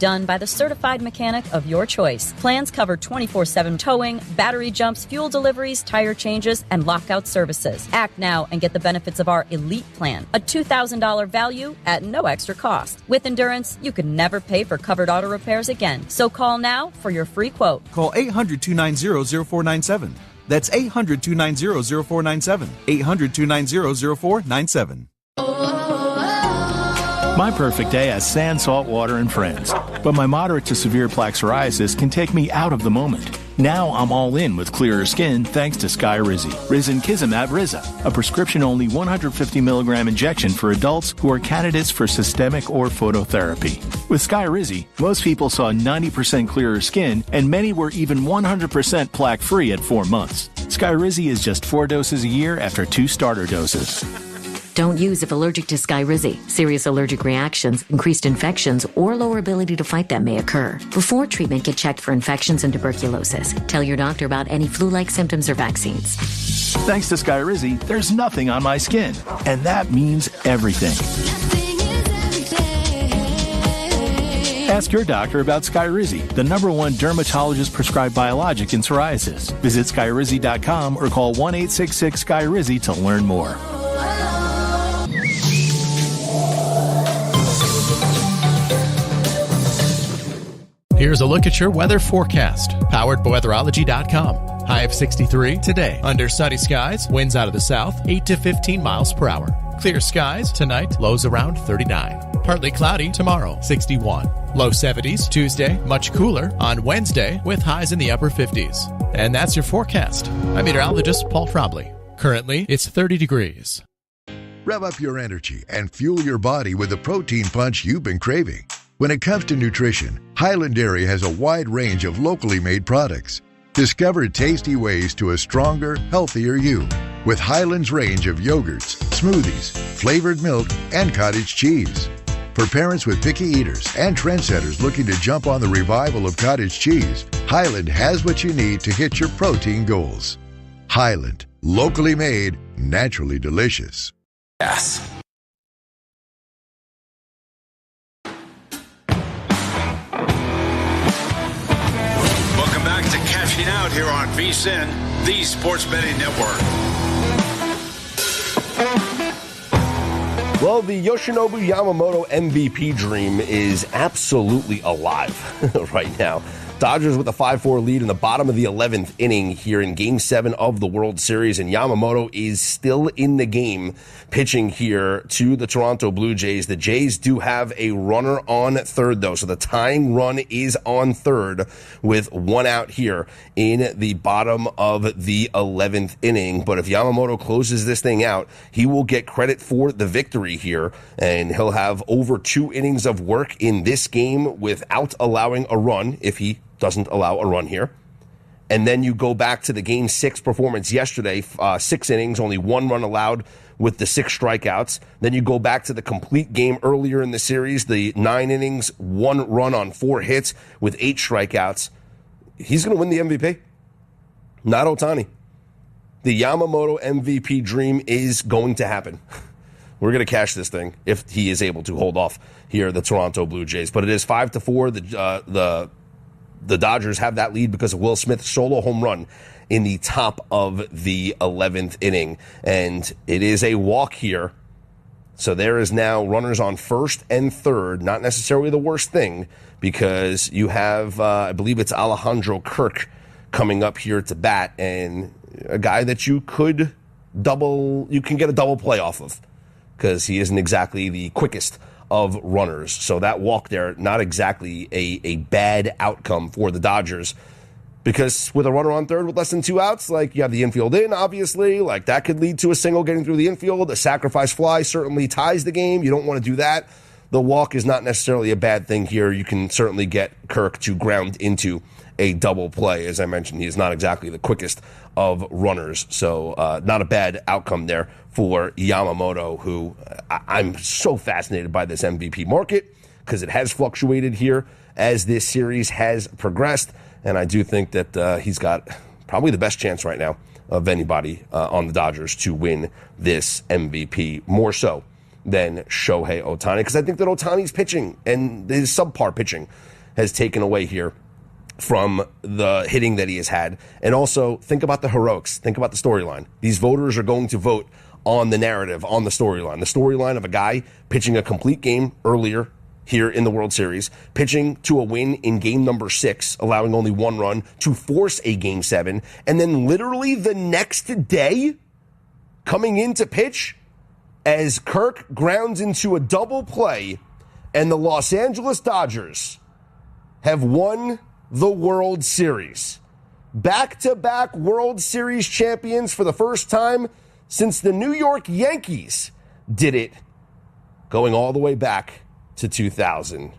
done by the certified mechanic of your choice. Plans cover 24/7 towing, battery jumps, fuel deliveries, tire changes, and lockout services. Act now and get the benefits of our Elite Plan, a $2,000 value at no extra cost. With Endurance, you can never pay for covered auto repairs again. So call now for your free quote. Call 800-290-0497. That's 800-290-0497. 800-290-0497. My perfect day has sand, salt water, and friends. But my moderate to severe plaque psoriasis can take me out of the moment. Now I'm all in with clearer skin thanks to Skyrizi. Risankizumab Riza, a prescription-only 150 milligram injection for adults who are candidates for systemic or phototherapy. With Skyrizi, most people saw 90% clearer skin, and many were even 100% plaque-free at 4 months. Skyrizi is just 4 doses a year after 2 starter doses. Don't use if allergic to Skyrizi. Serious allergic reactions, increased infections, or lower ability to fight them may occur. Before treatment, get checked for infections and tuberculosis. Tell your doctor about any flu-like symptoms or vaccines. Thanks to Skyrizi, there's nothing on my skin. And that means everything. Ask your doctor about Skyrizi, the #1 dermatologist-prescribed biologic in psoriasis. Visit Skyrizi.com or call 1-866-SKYRIZI to learn more. Here's a look at your weather forecast, powered by weatherology.com. High of 63 today. Under sunny skies, winds out of the south, 8 to 15 miles per hour. Clear skies tonight, lows around 39. Partly cloudy tomorrow, 61. Low 70s Tuesday, much cooler on Wednesday with highs in the upper 50s. And that's your forecast. I'm meteorologist Paul Trombley. Currently, it's 30 degrees. Rev up your energy and fuel your body with the protein punch you've been craving. When it comes to nutrition, Highland Dairy has a wide range of locally made products. Discover tasty ways to a stronger, healthier you with Highland's range of yogurts, smoothies, flavored milk, and cottage cheese. For parents with picky eaters and trendsetters looking to jump on the revival of cottage cheese, Highland has what you need to hit your protein goals. Highland, locally made, naturally delicious. Yes. Cashing out here on VSiN, the Sports Betting Network. Well, the Yoshinobu Yamamoto MVP dream is absolutely alive right now. Dodgers with a 5-4 lead in the bottom of the 11th inning here in Game 7 of the World Series, and Yamamoto is still in the game pitching here to the Toronto Blue Jays. The Jays do have a runner on third, though, so the tying run is on third with 1 out here in the bottom of the 11th inning. But if Yamamoto closes this thing out, he will get credit for the victory here, and he'll have over 2 innings of work in this game without allowing a run if he doesn't allow a run here. And then you go back to the Game 6 performance yesterday, 6 innings, only 1 run allowed with the 6 strikeouts. Then you go back to the complete game earlier in the series, the 9 innings, 1 run on 4 hits with 8 strikeouts. He's going to win the MVP. Not Ohtani. The Yamamoto MVP dream is going to happen. We're going to cash this thing if he is able to hold off here, the Toronto Blue Jays. But it is 5-4. The Dodgers have that lead because of Will Smith's solo home run in the top of the 11th inning. And it is a walk here. So there is now runners on first and third. Not necessarily the worst thing because you have, I believe it's Alejandro Kirk coming up here to bat, and a guy that you can get a double play off of because he isn't exactly the quickest of runners. So that walk there, not exactly a bad outcome for the Dodgers, because with a runner on third with less than 2 outs, like, you have the infield in, obviously, like that could lead to a single getting through the infield. A sacrifice fly certainly ties the game. You don't want to do that. The walk is not necessarily a bad thing here. You can certainly get Kirk to ground into a double play. As I mentioned, he is not exactly the quickest of runners, so not a bad outcome there for Yamamoto, who I'm so fascinated by this MVP market because it has fluctuated here as this series has progressed, and I do think that he's got probably the best chance right now of anybody on the Dodgers to win this MVP, more so than Shohei Ohtani, because I think that Ohtani's pitching and his subpar pitching has taken away here from the hitting that he has had. And also, think about the heroics. Think about the storyline. These voters are going to vote on the narrative, on the storyline of a guy pitching a complete game earlier here in the World Series, pitching to a win in game number 6, allowing only 1 run to force a game 7, and then literally the next day coming in to pitch as Kirk grounds into a double play, and the Los Angeles Dodgers have won the World Series. Back-to-back World Series champions for the first time since the New York Yankees did it, going all the way back to 2000.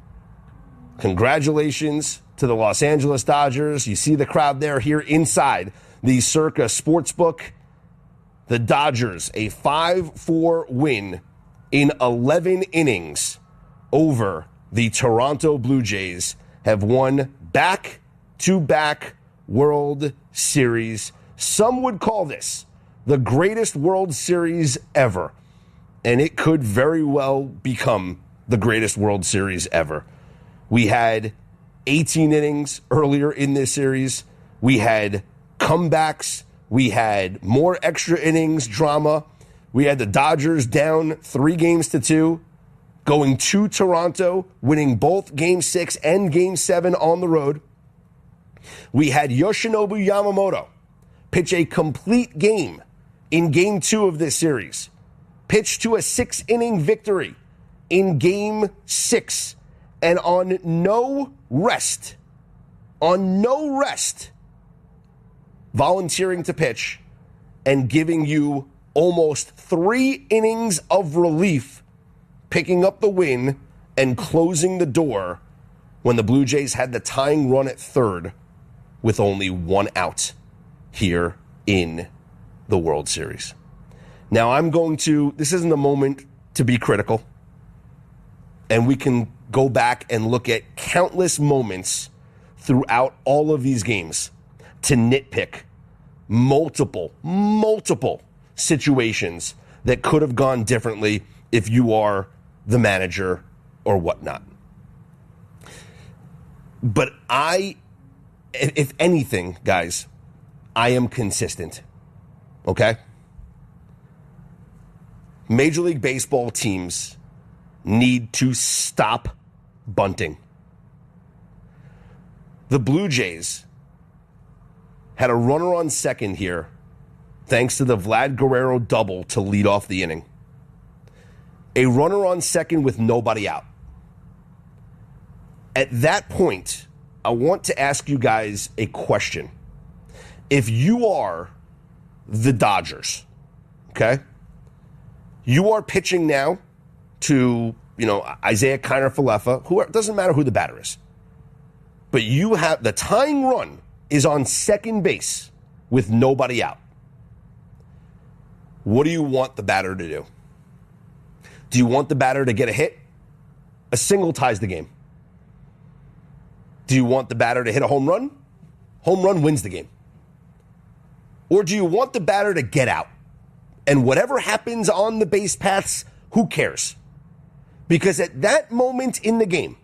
Congratulations to the Los Angeles Dodgers. You see the crowd there here inside the Circa Sportsbook. The Dodgers, a 5-4 win in 11 innings over the Toronto Blue Jays, have won back-to-back World Series. Some would call this the greatest World Series ever, and it could very well become the greatest World Series ever. We had 18 innings earlier in this series. We had comebacks. We had more extra innings drama. We had the Dodgers down 3-2, going to Toronto, winning both Game 6 and Game 7 on the road. We had Yoshinobu Yamamoto pitch a complete game in Game 2 of this series, pitch to a 6-inning victory in Game 6, and on no rest, volunteering to pitch and giving you almost 3 innings of relief, picking up the win and closing the door when the Blue Jays had the tying run at third with only 1 out here in the World Series. Now this isn't a moment to be critical, and we can go back and look at countless moments throughout all of these games to nitpick multiple situations that could have gone differently if you are the manager or whatnot. But if anything, guys, I am consistent, okay? Major League Baseball teams need to stop bunting. The Blue Jays had a runner on second here thanks to the Vlad Guerrero double to lead off the inning. A runner on second with nobody out. At that point, I want to ask you guys a question. If you are the Dodgers, okay, you are pitching now to, Isaiah Kiner-Falefa, who doesn't matter who the batter is. But you have the tying run is on second base with nobody out. What do you want the batter to do? Do you want the batter to get a hit? A single ties the game. Do you want the batter to hit a home run? Home run wins the game. Or do you want the batter to get out? And whatever happens on the base paths, who cares? Because at that moment in the game,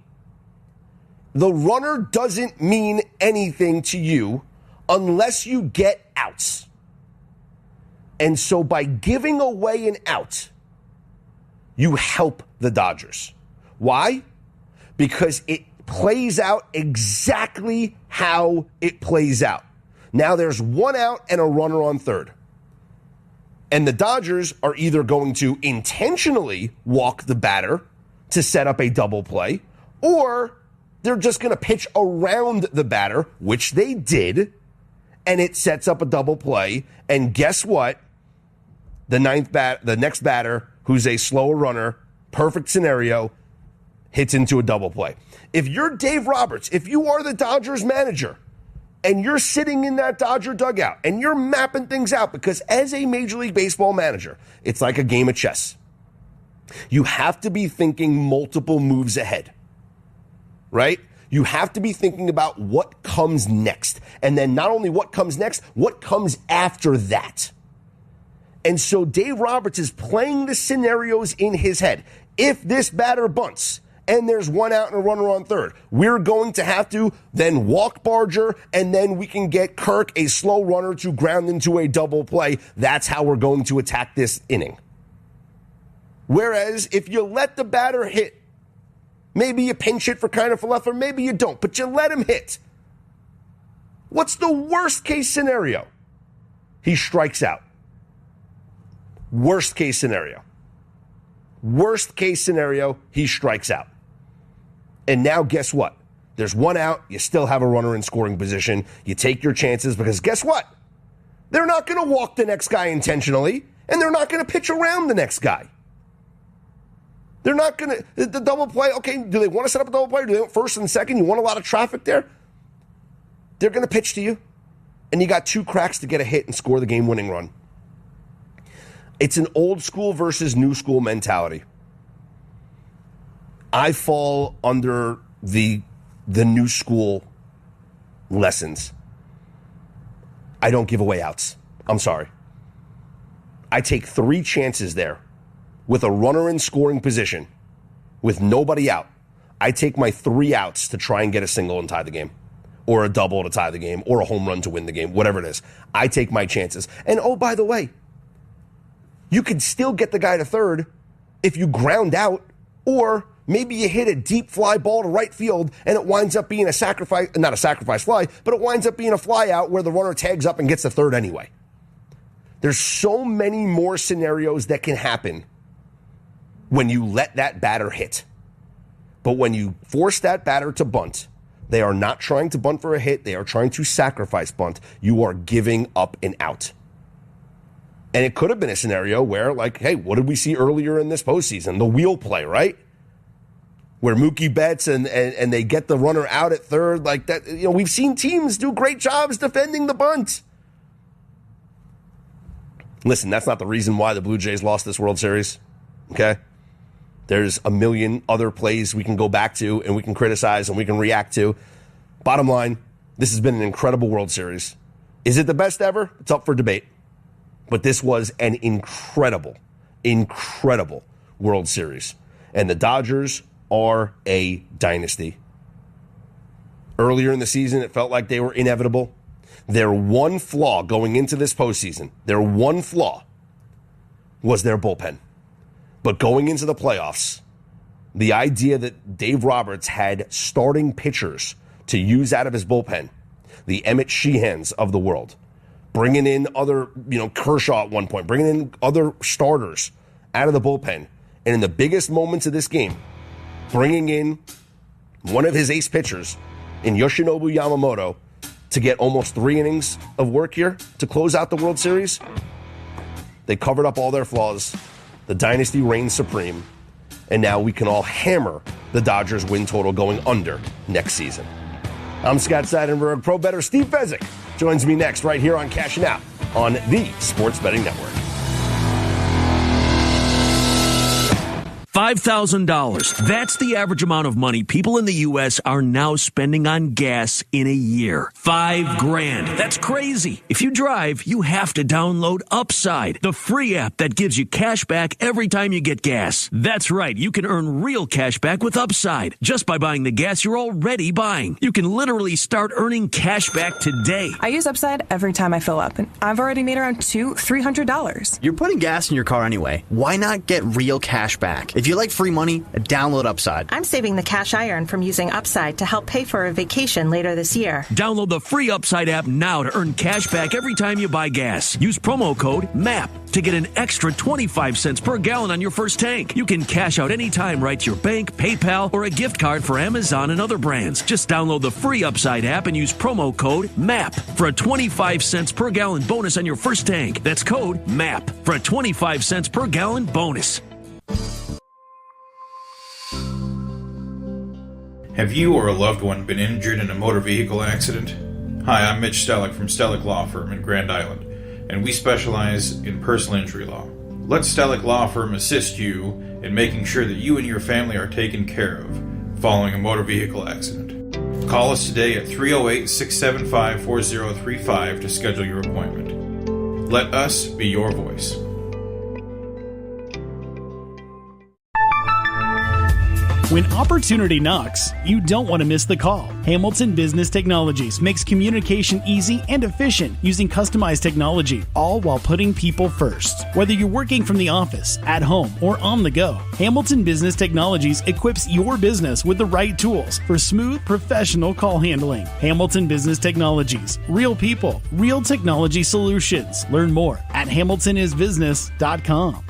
the runner doesn't mean anything to you unless you get outs. And so by giving away an out, you help the Dodgers. Why? Because it plays out exactly how it plays out. Now there's 1 out and a runner on third. And the Dodgers are either going to intentionally walk the batter to set up a double play, or they're just going to pitch around the batter, which they did, and it sets up a double play. And guess what? The next batter, who's a slower runner, perfect scenario, hits into a double play. If you're Dave Roberts, if you are the Dodgers manager, and you're sitting in that Dodger dugout, and you're mapping things out, because as a Major League Baseball manager, it's like a game of chess. You have to be thinking multiple moves ahead, right? You have to be thinking about what comes next. And then not only what comes next, what comes after that. And so Dave Roberts is playing the scenarios in his head. If this batter bunts and there's one out and a runner on third, we're going to have to then walk Barger, and then we can get Kirk, a slow runner, to ground into a double play. That's how we're going to attack this inning. Whereas if you let the batter hit, maybe you pinch it for kind of left, or maybe you don't, but you let him hit. What's the worst case scenario? He strikes out. Worst case scenario. Worst case scenario, he strikes out. And now guess what? There's one out. You still have a runner in scoring position. You take your chances because guess what? They're not going to walk the next guy intentionally, and they're not going to pitch around the next guy. They're not going to, the double play, okay, do they want to set up a double play? Do they want first and second? You want a lot of traffic there? They're going to pitch to you, and you got two cracks to get a hit and score the game-winning run. It's an old school versus new school mentality. I fall under the new school lessons. I don't give away outs. I'm sorry. I take 3 chances there with a runner in scoring position with nobody out. I take my 3 outs to try and get a single and tie the game, or a double to tie the game, or a home run to win the game, whatever it is. I take my chances. And oh, by the way, you could still get the guy to third if you ground out, or maybe you hit a deep fly ball to right field and it winds up being not a sacrifice fly, but it winds up being a fly out where the runner tags up and gets to third anyway. There's so many more scenarios that can happen when you let that batter hit. But when you force that batter to bunt, they are not trying to bunt for a hit. They are trying to sacrifice bunt. You are giving up an out. And it could have been a scenario where, like, hey, what did we see earlier in this postseason? The wheel play, right? Where Mookie Betts and they get the runner out at third. Like that, you know, we've seen teams do great jobs defending the bunt. Listen, that's not the reason why the Blue Jays lost this World Series, okay? There's a million other plays we can go back to and we can criticize and we can react to. Bottom line, this has been an incredible World Series. Is it the best ever? It's up for debate. But this was an incredible, incredible World Series. And the Dodgers are a dynasty. Earlier in the season, it felt like they were inevitable. Their one flaw going into this postseason, their one flaw was their bullpen. But going into the playoffs, the idea that Dave Roberts had starting pitchers to use out of his bullpen, the Emmett Sheehans of the world, bringing in other, Kershaw at one point, bringing in other starters out of the bullpen. And in the biggest moments of this game, bringing in one of his ace pitchers in Yoshinobu Yamamoto to get almost 3 innings of work here to close out the World Series. They covered up all their flaws. The dynasty reigns supreme. And now we can all hammer the Dodgers win total going under next season. I'm Scott Seidenberg. Pro bettor Steve Fezzik joins me next right here on Cashing Out on the Sports Betting Network. $5,000. That's the average amount of money people in the U.S. are now spending on gas in a year. $5,000. That's crazy. If you drive, you have to download Upside, the free app that gives you cash back every time you get gas. That's right. You can earn real cash back with Upside just by buying the gas you're already buying. You can literally start earning cash back today. I use Upside every time I fill up, and I've already made around $200-$300. You're putting gas in your car anyway. Why not get real cash back? If you like free money, download Upside. I'm saving the cash I earn from using Upside to help pay for a vacation later this year. Download the free Upside app now to earn cash back every time you buy gas. Use promo code MAP to get an extra 25 cents per gallon on your first tank. You can cash out anytime right to your bank, PayPal, or a gift card for Amazon and other brands. Just download the free Upside app and use promo code MAP for a 25 cents per gallon bonus on your first tank. That's code MAP for a 25 cents per gallon bonus. Have you or a loved one been injured in a motor vehicle accident? Hi, I'm Mitch Stellick from Stellick Law Firm in Grand Island, and we specialize in personal injury law. Let Stellick Law Firm assist you in making sure that you and your family are taken care of following a motor vehicle accident. Call us today at 308-675-4035 to schedule your appointment. Let us be your voice. When opportunity knocks, you don't want to miss the call. Hamilton Business Technologies makes communication easy and efficient using customized technology, all while putting people first. Whether you're working from the office, at home, or on the go, Hamilton Business Technologies equips your business with the right tools for smooth, professional call handling. Hamilton Business Technologies. Real people, real technology solutions. Learn more at hamiltonisbusiness.com.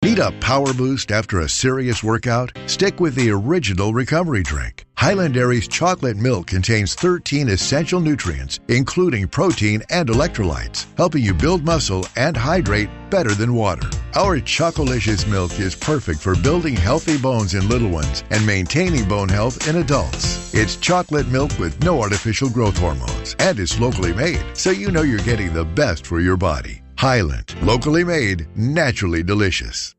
Need a power boost after a serious workout? Stick with the original recovery drink. Highland Dairy's chocolate milk contains 13 essential nutrients, including protein and electrolytes, helping you build muscle and hydrate better than water. Our Chocolicious milk is perfect for building healthy bones in little ones and maintaining bone health in adults. It's chocolate milk with no artificial growth hormones, and it's locally made, so you know you're getting the best for your body. Highland, locally made, naturally delicious.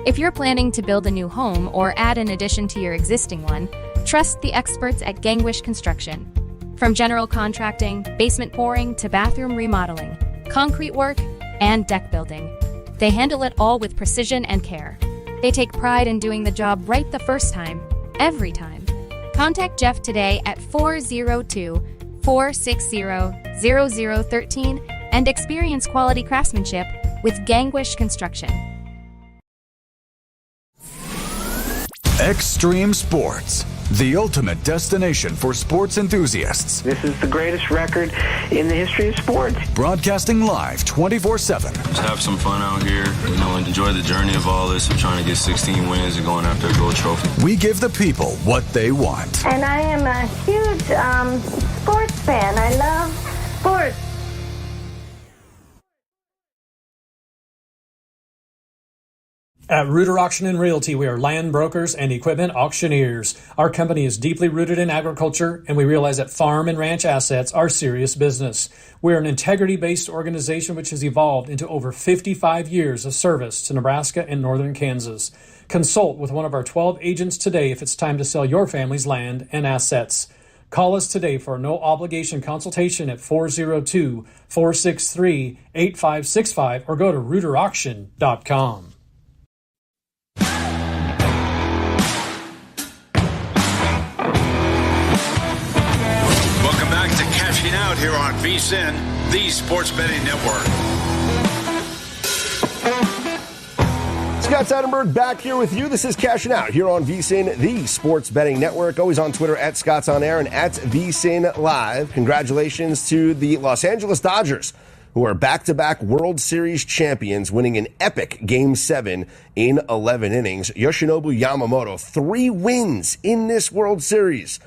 If you're planning to build a new home or add an addition to your existing one, trust the experts at Gangwish Construction. From general contracting, basement pouring, to bathroom remodeling, concrete work, and deck building, they handle it all with precision and care. They take pride in doing the job right the first time, every time. Contact Jeff today at 402-460-0013 and experience quality craftsmanship with Gangwish Construction. Extreme Sports, the ultimate destination for sports enthusiasts. This is the greatest record in the history of sports. Broadcasting live 24/7. Just have some fun out here, and enjoy the journey of all this, of trying to get 16 wins and going after a gold trophy. We give the people what they want. And I am a huge sports fan. I love sports. At Reuter Auction and Realty, we are land brokers and equipment auctioneers. Our company is deeply rooted in agriculture, and we realize that farm and ranch assets are serious business. We are an integrity-based organization which has evolved into over 55 years of service to Nebraska and northern Kansas. Consult with one of our 12 agents today if it's time to sell your family's land and assets. Call us today for a no-obligation consultation at 402-463-8565 or go to reuterauction.com. Out here on VSiN, the Sports Betting Network. Scott Seidenberg back here with you. This is Cashing Out here on VSiN, the Sports Betting Network. Always on Twitter at Scott's On Air and at VSiN Live. Congratulations to the Los Angeles Dodgers, who are back-to-back World Series champions, winning an epic Game 7 in 11 innings. Yoshinobu Yamamoto, 3 wins in this World Series.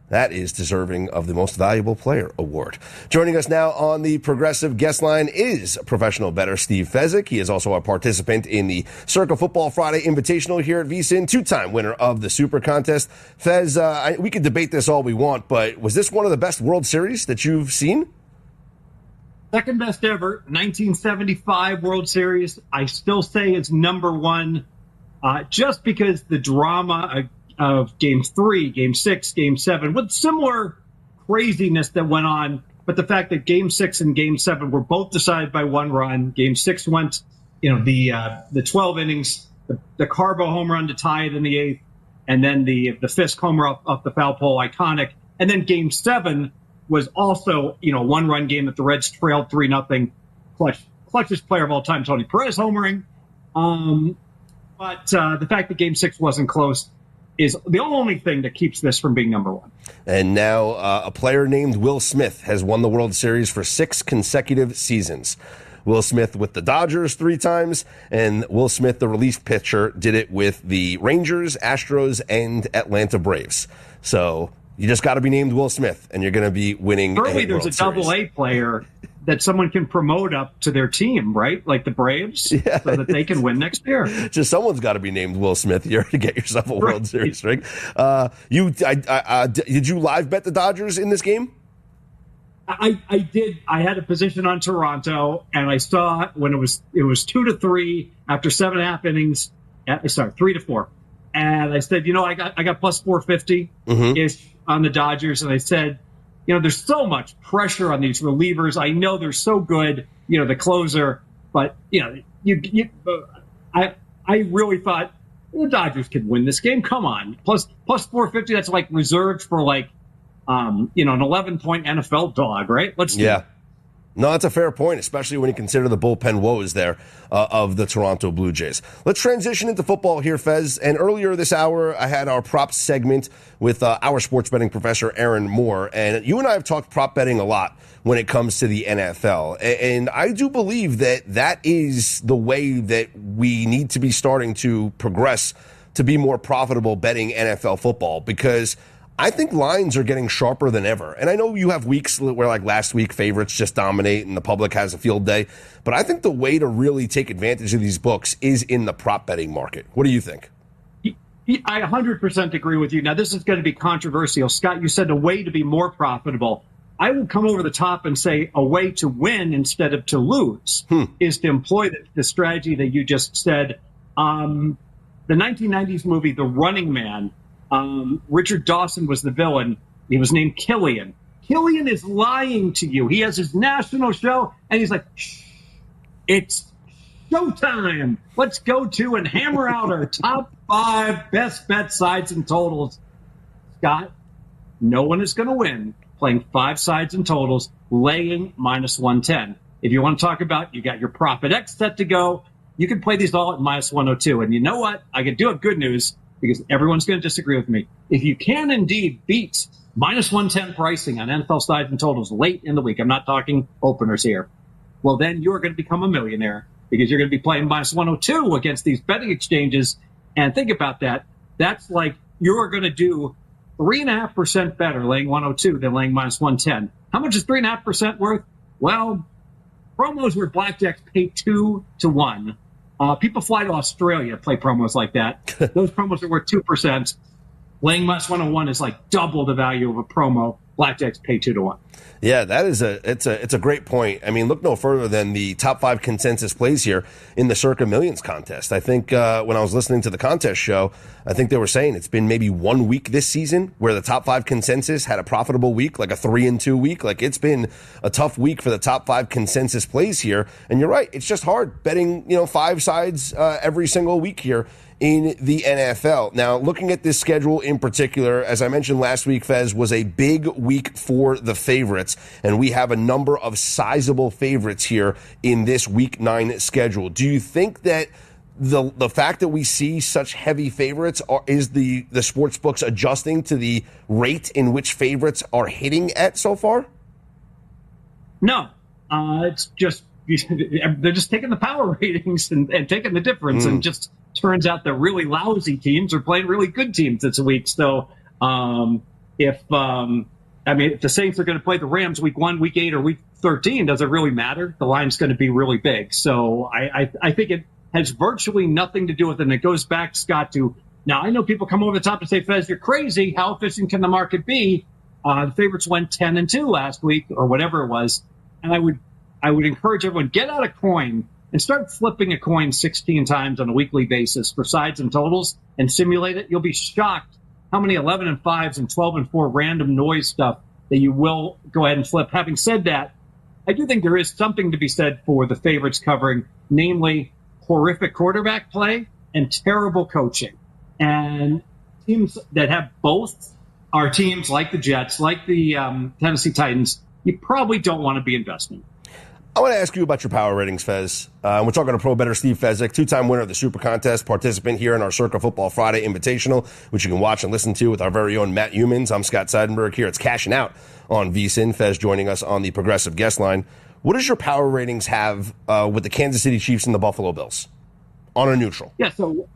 That is deserving of the Most Valuable Player award. Joining us now on the Progressive guest line is professional bettor Steve Fezzik. He is also a participant in the Circa Football Friday Invitational here at VSiN, 2-time winner of the Super Contest. Fez, we could debate this all we want, but was this one of the best World Series that you've seen? Second best ever, 1975 World Series. I still say it's number one, just because the drama of Game 3, Game 6, Game 7, with similar craziness that went on. But the fact that Game 6 and Game 7 were both decided by one run. Game 6 went, the 12 innings, the Carbo home run to tie it in the 8th, and then the Fisk homer up the foul pole, iconic. And then Game 7 was also, one-run game that the Reds trailed 3-0. Clutchest player of all time, Tony Perez homering. But the fact that Game 6 wasn't close is the only thing that keeps this from being number one. And now a player named Will Smith has won the World Series for 6 consecutive seasons. Will Smith with the Dodgers 3 times, and Will Smith, the relief pitcher, did it with the Rangers, Astros, and Atlanta Braves. So you just got to be named Will Smith, and you're going to be winning. Surely there's a double-A player that someone can promote up to their team, right? Like the Braves, so that they can win next year. Just someone's got to be named Will Smith here to get yourself a World Series ring. Did you live bet the Dodgers in this game? I did. I had a position on Toronto, and I saw when it was 2-3 after 7.5 innings. 3-4, and I said, I got plus 450 ish on the Dodgers, and I said, there's so much pressure on these relievers. I know they're so good, the closer, but I really thought the Dodgers could win this game. Come on. Plus 450, that's like reserved for like, an 11-point NFL dog, right? Let's do it. No, that's a fair point, especially when you consider the bullpen woes there of the Toronto Blue Jays. Let's transition into football here, Fez. And earlier this hour, I had our props segment with our sports betting professor, Aaron Moore. And you and I have talked prop betting a lot when it comes to the NFL. And I do believe that is the way that we need to be starting to progress to be more profitable betting NFL football, because I think lines are getting sharper than ever. And I know you have weeks where, like last week, favorites just dominate and the public has a field day. But I think the way to really take advantage of these books is in the prop betting market. What do you think? I 100% agree with you. Now, this is going to be controversial. Scott, you said a way to be more profitable. I will come over the top and say a way to win instead of to lose is to employ the strategy that you just said. The 1990s movie, The Running Man, Richard Dawson was the villain. He was named Killian. Killian is lying to you. He has his national show, and he's like, shh, it's showtime. Let's go to and hammer out our top 5 best bet sides and totals. Scott, no one is going to win playing 5 sides and totals, laying minus 110. If you want to talk about, you got your Profit X set to go, you can play these all at minus 102. And you know what? I can do have good news, because everyone's going to disagree with me. If you can indeed beat minus 110 pricing on NFL sides and totals late in the week, I'm not talking openers here, well, then you're going to become a millionaire, because you're going to be playing minus 102 against these betting exchanges. And think about that. That's like you're going to do 3.5% better laying 102 than laying minus 110. How much is 3.5% worth? Well, promos where blackjacks pay 2 to 1. People fly to Australia to play promos like that. Those promos are worth 2%. Laying minus 101 is like double the value of a promo. Blackjacks pay 2 to 1. Yeah, it's a great point. I mean, look no further than the top 5 consensus plays here in the Circa Millions contest. I think when I was listening to the contest show, I think they were saying it's been maybe 1 week this season where the top 5 consensus had a profitable week, like a 3-2 week. Like, it's been a tough week for the top 5 consensus plays here. And you're right, it's just hard betting 5 sides every single week here in the NFL. Now, looking at this schedule in particular, as I mentioned last week, Fez, was a big week for the favorites, and we have a number of sizable favorites here in this Week 9 schedule. Do you think that the fact that we see such heavy favorites is the sports books adjusting to the rate in which favorites are hitting at so far? No, it's just they're just taking the power ratings and taking the difference, and just turns out the really lousy teams are playing really good teams this week. So if the Saints are going to play the Rams week 1, week 8, or week 13, does it really matter? The line's going to be really big. So I think it has virtually nothing to do with it. And it goes back, Scott, to now I know people come over the top and say, Fez, you're crazy. How efficient can the market be? The favorites went 10-2 last week, or whatever it was. And I would encourage everyone, get out a coin and start flipping a coin 16 times on a weekly basis for sides and totals and simulate it. You'll be shocked how many 11 and 5s and 12 and 4 random noise stuff that you will go ahead and flip. Having said that, I do think there is something to be said for the favorites covering, namely horrific quarterback play and terrible coaching. And teams that have both are teams like the Jets, like the Tennessee Titans. You probably don't want to be investing. I want to ask you about your power ratings, Fez. We're talking to pro bettor Steve Fezzik, 2-time winner of the Super Contest, participant here in our Circa Football Friday Invitational, which you can watch and listen to with our very own Matt Humans. I'm Scott Seidenberg here. It's Cashing Out on VSiN. Fez joining us on the Progressive Guest Line. What does your power ratings have with the Kansas City Chiefs and the Buffalo Bills on a neutral? Yeah, so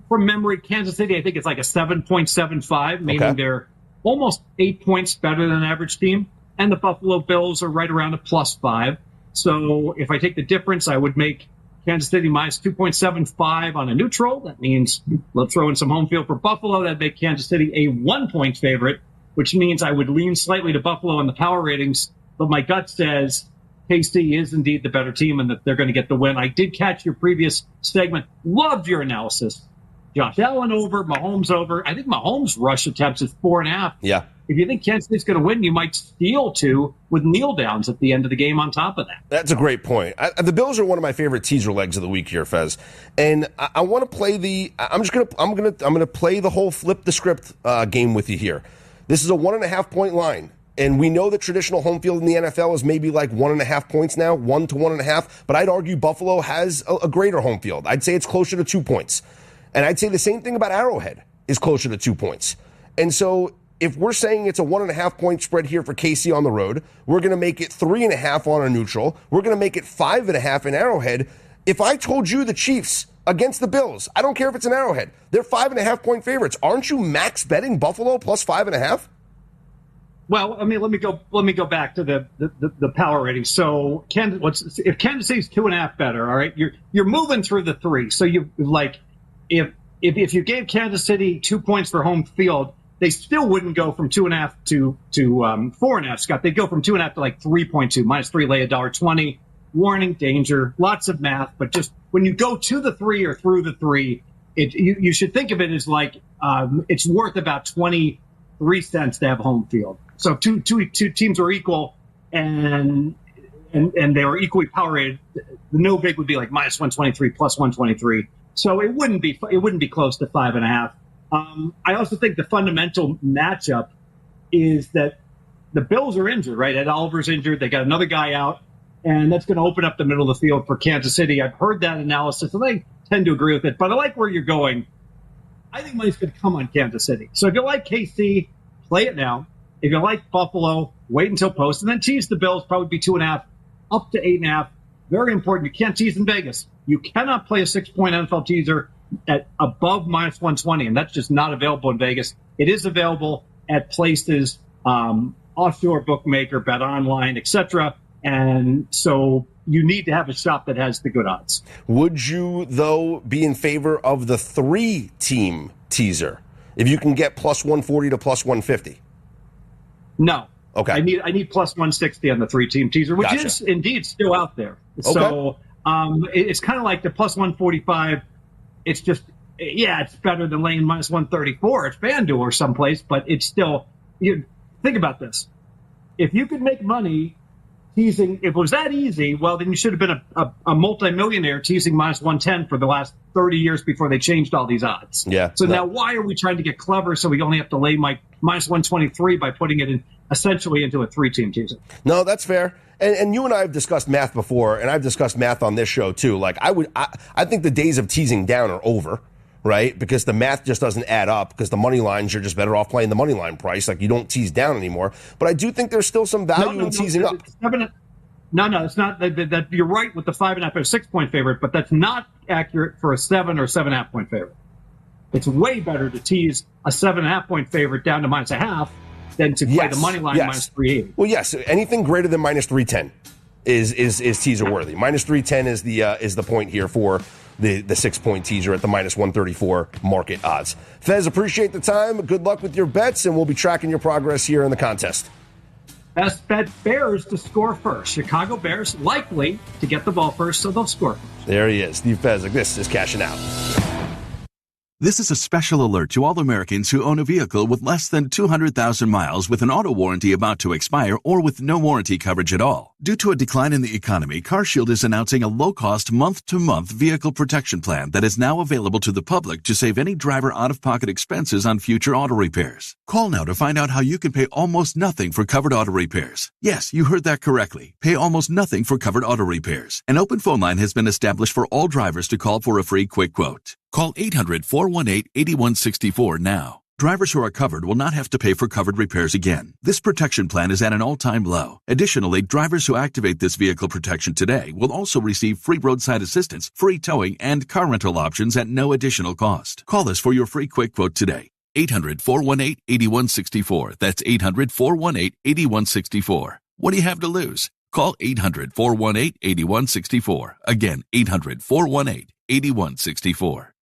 from memory, Kansas City, I think it's like a 7.75, meaning they're almost 8 points better than an average team. And the Buffalo Bills are right around a +5. So if I take the difference, I would make Kansas City minus 2.75 on a neutral. That means let's throw in some home field for Buffalo. That'd make Kansas City a 1-point favorite, which means I would lean slightly to Buffalo in the power ratings. But my gut says KC is indeed the better team and that they're going to get the win. I did catch your previous segment. Loved your analysis. Josh Allen over, Mahomes over. I think Mahomes' rush attempts is 4.5. Yeah. if you think Kansas City's going to win, you might steal 2 with kneel downs at the end of the game on top of that. That's a great point. The Bills are one of my favorite teaser legs of the week here, Fez, and I want to play I'm gonna play the whole flip the script game with you here. This is a 1.5 point line. And we know that traditional home field in the NFL is maybe like 1.5 points now, 1 to 1.5. But I'd argue Buffalo has a greater home field. I'd say it's closer to 2 points. And I'd say the same thing about Arrowhead is closer to 2 points. And so if we're saying it's a 1.5 point spread here for KC on the road, we're going to make it 3.5 on a neutral. We're going to make it 5.5 in Arrowhead. If I told you the Chiefs against the Bills, I don't care if it's an Arrowhead, they're 5.5 point favorites. Aren't you max betting Buffalo plus 5.5? Well, I mean, let me go back to the power rating. So, if Kansas City's 2.5 better, all right, you're moving through the 3. So you like if you gave Kansas City 2 points for home field, they still wouldn't go from 2.5 to 4.5. Scott, they'd go from 2.5 to like 3.2 -3, lay $1.20. Warning, danger, lots of math, but just when you go to the 3 or through the 3, you should think of it as like it's worth about 23 cents to have home field. So two teams are equal, and they were equally power rated. The no big would be like -123, +123. So it wouldn't be close to 5.5. I also think the fundamental matchup is that the Bills are injured, right? Ed Oliver's injured. They got another guy out, and that's going to open up the middle of the field for Kansas City. I've heard that analysis, and I tend to agree with it. But I like where you're going. I think money's going to come on Kansas City. So if you like KC, play it now. If you like Buffalo, wait until post, and then tease the Bills, probably be 2.5 up to 8.5. Very important. You can't tease in Vegas. You cannot play a 6-point NFL teaser at above -120, and that's just not available in Vegas. It is available at places, offshore bookmaker, Bet Online, etc. And so you need to have a shop that has the good odds. Would you, though, be in favor of the 3-team teaser if you can get +140 to +150? No. Okay. I need +160 on the 3-team teaser, which Gotcha. is indeed still out there. Okay. So it's kind of like the +145. It's just, it's better than laying -134 at FanDuel or someplace, but it's still, think about this. If you could make money teasing, if it was that easy, well, then you should have been a multimillionaire teasing -110 for the last 30 years before they changed all these odds. Yeah. So now why are we trying to get clever so we only have to lay -123 by putting it in essentially into a 3-team teaser? No, that's fair. And you and I have discussed math before, and I've discussed math on this show too. Like I think the days of teasing down are over, right? Because the math just doesn't add up, because the money lines, you're just better off playing the money line price. Like you don't tease down anymore. But I do think there's still some value in teasing up. No, it's not that you're right with the 5.5 or 6-point favorite, but that's not accurate for a 7 or 7.5 point favorite. It's way better to tease a 7.5 point favorite down to -0.5 than to play the money line -380. Well, yes, anything greater than -310 is teaser worthy. -310 is the point here for the 6-point teaser at the -134 market odds. Fez, appreciate the time. Good luck with your bets, and we'll be tracking your progress here in the contest. Best bet Bears to score first. Chicago Bears likely to get the ball first, so they'll score first. There he is, Steve Fezzik. This is Cashing Out. This is a special alert to all Americans who own a vehicle with less than 200,000 miles with an auto warranty about to expire or with no warranty coverage at all. Due to a decline in the economy, CarShield is announcing a low-cost month-to-month vehicle protection plan that is now available to the public to save any driver out-of-pocket expenses on future auto repairs. Call now to find out how you can pay almost nothing for covered auto repairs. Yes, you heard that correctly. Pay almost nothing for covered auto repairs. An open phone line has been established for all drivers to call for a free quick quote. Call 800-418-8164 now. Drivers who are covered will not have to pay for covered repairs again. This protection plan is at an all-time low. Additionally, drivers who activate this vehicle protection today will also receive free roadside assistance, free towing, and car rental options at no additional cost. Call us for your free quick quote today. 800-418-8164. That's 800-418-8164. What do you have to lose? Call 800-418-8164. Again, 800-418-8164.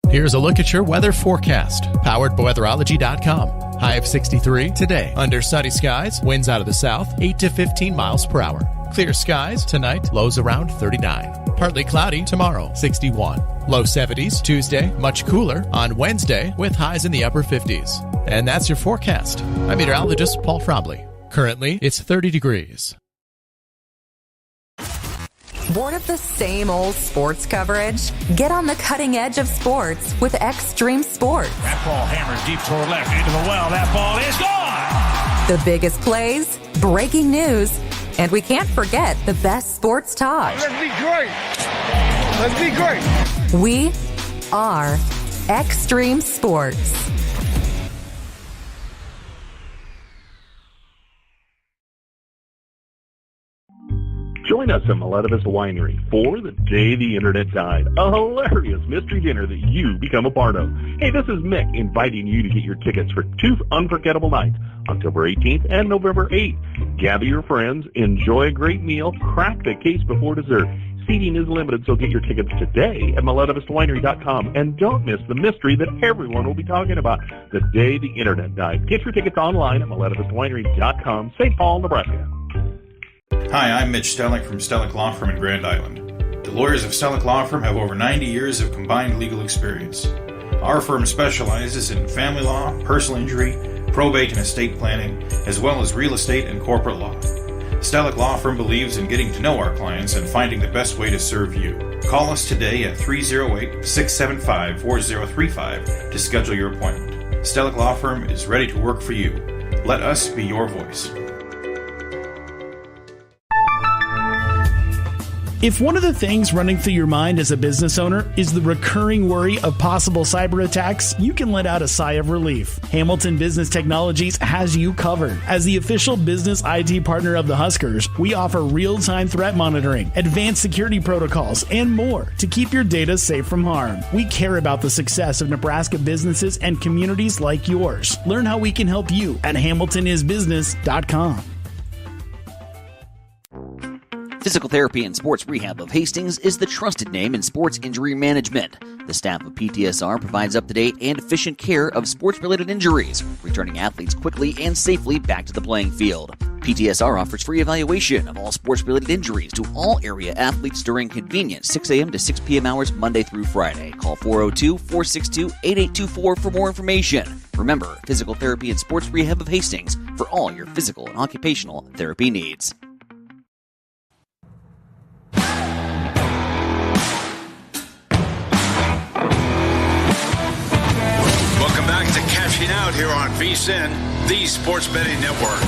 Here's a look at your weather forecast, powered by weatherology.com. High of 63 today. Under sunny skies, winds out of the south, 8 to 15 miles per hour. Clear skies tonight, lows around 39. Partly cloudy tomorrow, 61. Low 70s Tuesday, much cooler on Wednesday with highs in the upper 50s. And that's your forecast. I'm meteorologist Paul Frobley. Currently, it's 30 degrees. Bored of the same old sports coverage? Get on the cutting edge of sports with Extreme Sports. That ball hammered deep toward left into the well. That ball is gone. The biggest plays, breaking news, and we can't forget the best sports talk. Let's be great. Let's be great. We are Extreme Sports. Join us at Miletovist Winery for The Day the Internet Died, a hilarious mystery dinner that you become a part of. Hey, this is Mick inviting you to get your tickets for 2 unforgettable nights, October 18th and November 8th. Gather your friends, enjoy a great meal, crack the case before dessert. Seating is limited, so get your tickets today at MiletovistWinery.com. And don't miss the mystery that everyone will be talking about, The Day the Internet Died. Get your tickets online at MiletovistWinery.com, St. Paul, Nebraska. Hi, I'm Mitch Stellick from Stellick Law Firm in Grand Island. The lawyers of Stellick Law Firm have over 90 years of combined legal experience. Our firm specializes in family law, personal injury, probate and estate planning, as well as real estate and corporate law. Stellick Law Firm believes in getting to know our clients and finding the best way to serve you. Call us today at 308-675-4035 to schedule your appointment. Stellick Law Firm is ready to work for you. Let us be your voice. If one of the things running through your mind as a business owner is the recurring worry of possible cyber attacks, you can let out a sigh of relief. Hamilton Business Technologies has you covered. As the official business IT partner of the Huskers, we offer real-time threat monitoring, advanced security protocols, and more to keep your data safe from harm. We care about the success of Nebraska businesses and communities like yours. Learn how we can help you at HamiltonIsBusiness.com. Physical Therapy and Sports Rehab of Hastings is the trusted name in sports injury management. The staff of PTSR provides up-to-date and efficient care of sports-related injuries, returning athletes quickly and safely back to the playing field. PTSR offers free evaluation of all sports-related injuries to all area athletes during convenient 6 a.m. to 6 p.m. hours Monday through Friday. Call 402-462-8824 for more information. Remember, Physical Therapy and Sports Rehab of Hastings for all your physical and occupational therapy needs. Cashing out here on VSiN, the Sports Betting Network.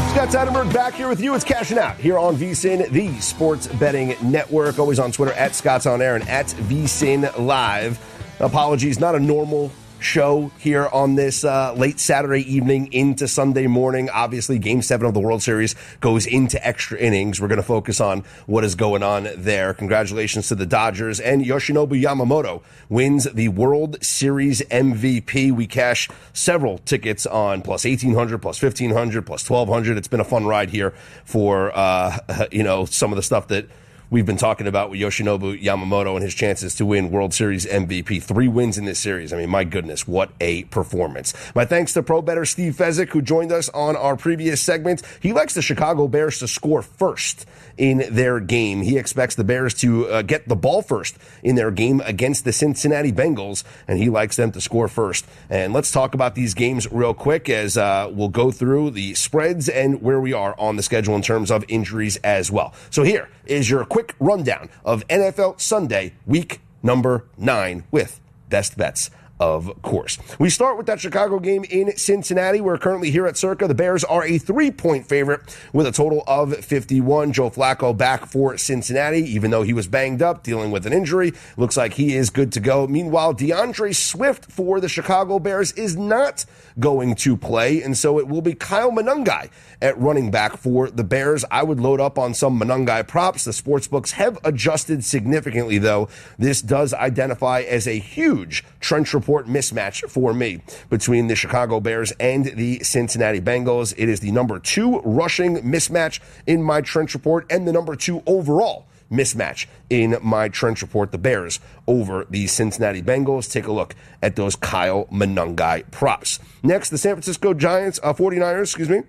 Scott Seidenberg back here with you. It's Cashing Out here on VSiN, the Sports Betting Network. Always on Twitter at Scott's On Air and at VSiN Live. Apologies, not a normal show here on this late Saturday evening into Sunday morning. Obviously, Game 7 of the World Series goes into extra innings. We're going to focus on what is going on there. Congratulations to the Dodgers. And Yoshinobu Yamamoto wins the World Series MVP. We cash several tickets on plus 1,800, plus 1,500, plus 1,200. It's been a fun ride here for, some of the stuff that we've been talking about with Yoshinobu Yamamoto and his chances to win World Series MVP. 3 wins in this series. I mean, my goodness, what a performance. My thanks to pro bettor Steve Fezzik, who joined us on our previous segment. He likes the Chicago Bears to score first in their game. He expects the Bears to get the ball first in their game against the Cincinnati Bengals, and he likes them to score first. And let's talk about these games real quick as we'll go through the spreads and where we are on the schedule in terms of injuries as well. So here is your quick rundown of NFL Sunday, week number 9, with best bets. Of course. We start with that Chicago game in Cincinnati. We're currently here at Circa. The Bears are a 3-point favorite with a total of 51. Joe Flacco back for Cincinnati, even though he was banged up, dealing with an injury. Looks like he is good to go. Meanwhile, DeAndre Swift for the Chicago Bears is not going to play, and so it will be Kyle Monangai at running back for the Bears. I would load up on some Monangai props. The sportsbooks have adjusted significantly, though. This does identify as a huge trench report mismatch for me between the Chicago Bears and the Cincinnati Bengals. It is the number 2 rushing mismatch in my trench report and the number 2 overall mismatch in my trench report. The Bears over the Cincinnati Bengals. Take a look at those Kyle Monangai props. Next, the San Francisco 49ers,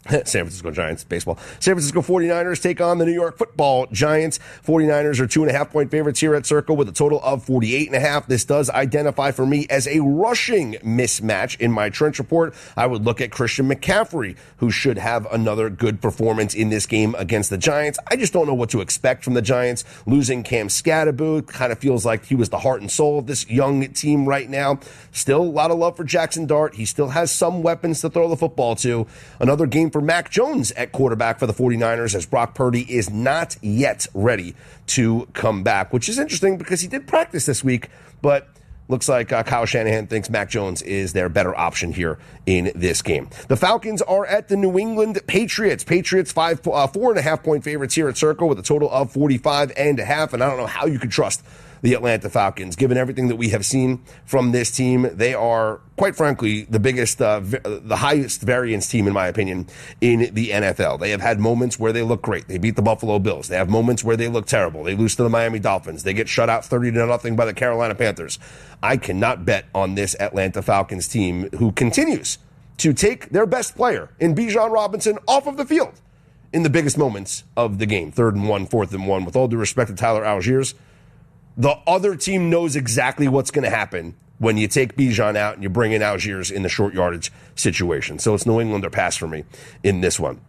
San Francisco Giants, baseball. San Francisco 49ers take on the New York Football Giants. 49ers are 2.5-point favorites here at Circle with a total of 48.5. This does identify for me as a rushing mismatch in my trench report. I would look at Christian McCaffrey, who should have another good performance in this game against the Giants. I just don't know what to expect from the Giants. Losing Cam Scatterbo kind of feels like he was the heart and soul of this young team right now. Still a lot of love for Jackson Dart. He still has some weapons to throw the football to. Another game for Mac Jones at quarterback for the 49ers, as Brock Purdy is not yet ready to come back, which is interesting because he did practice this week, but looks like Kyle Shanahan thinks Mac Jones is their better option here in this game. The Falcons are at the New England Patriots. Patriots 4.5-point favorites here at Circle with a total of 45.5, and I don't know how you could trust the Atlanta Falcons. Given everything that we have seen from this team, they are, quite frankly, the biggest, the highest variance team, in my opinion, in the NFL. They have had moments where they look great. They beat the Buffalo Bills. They have moments where they look terrible. They lose to the Miami Dolphins. They get shut out 30-0 by the Carolina Panthers. I cannot bet on this Atlanta Falcons team, who continues to take their best player in Bijan Robinson off of the field in the biggest moments of the game. 3rd and 1, 4th and 1. With all due respect to Tyler Algiers, the other team knows exactly what's going to happen when you take Bijan out and you bring in Algiers in the short yardage situation. So it's New England or pass for me in this one.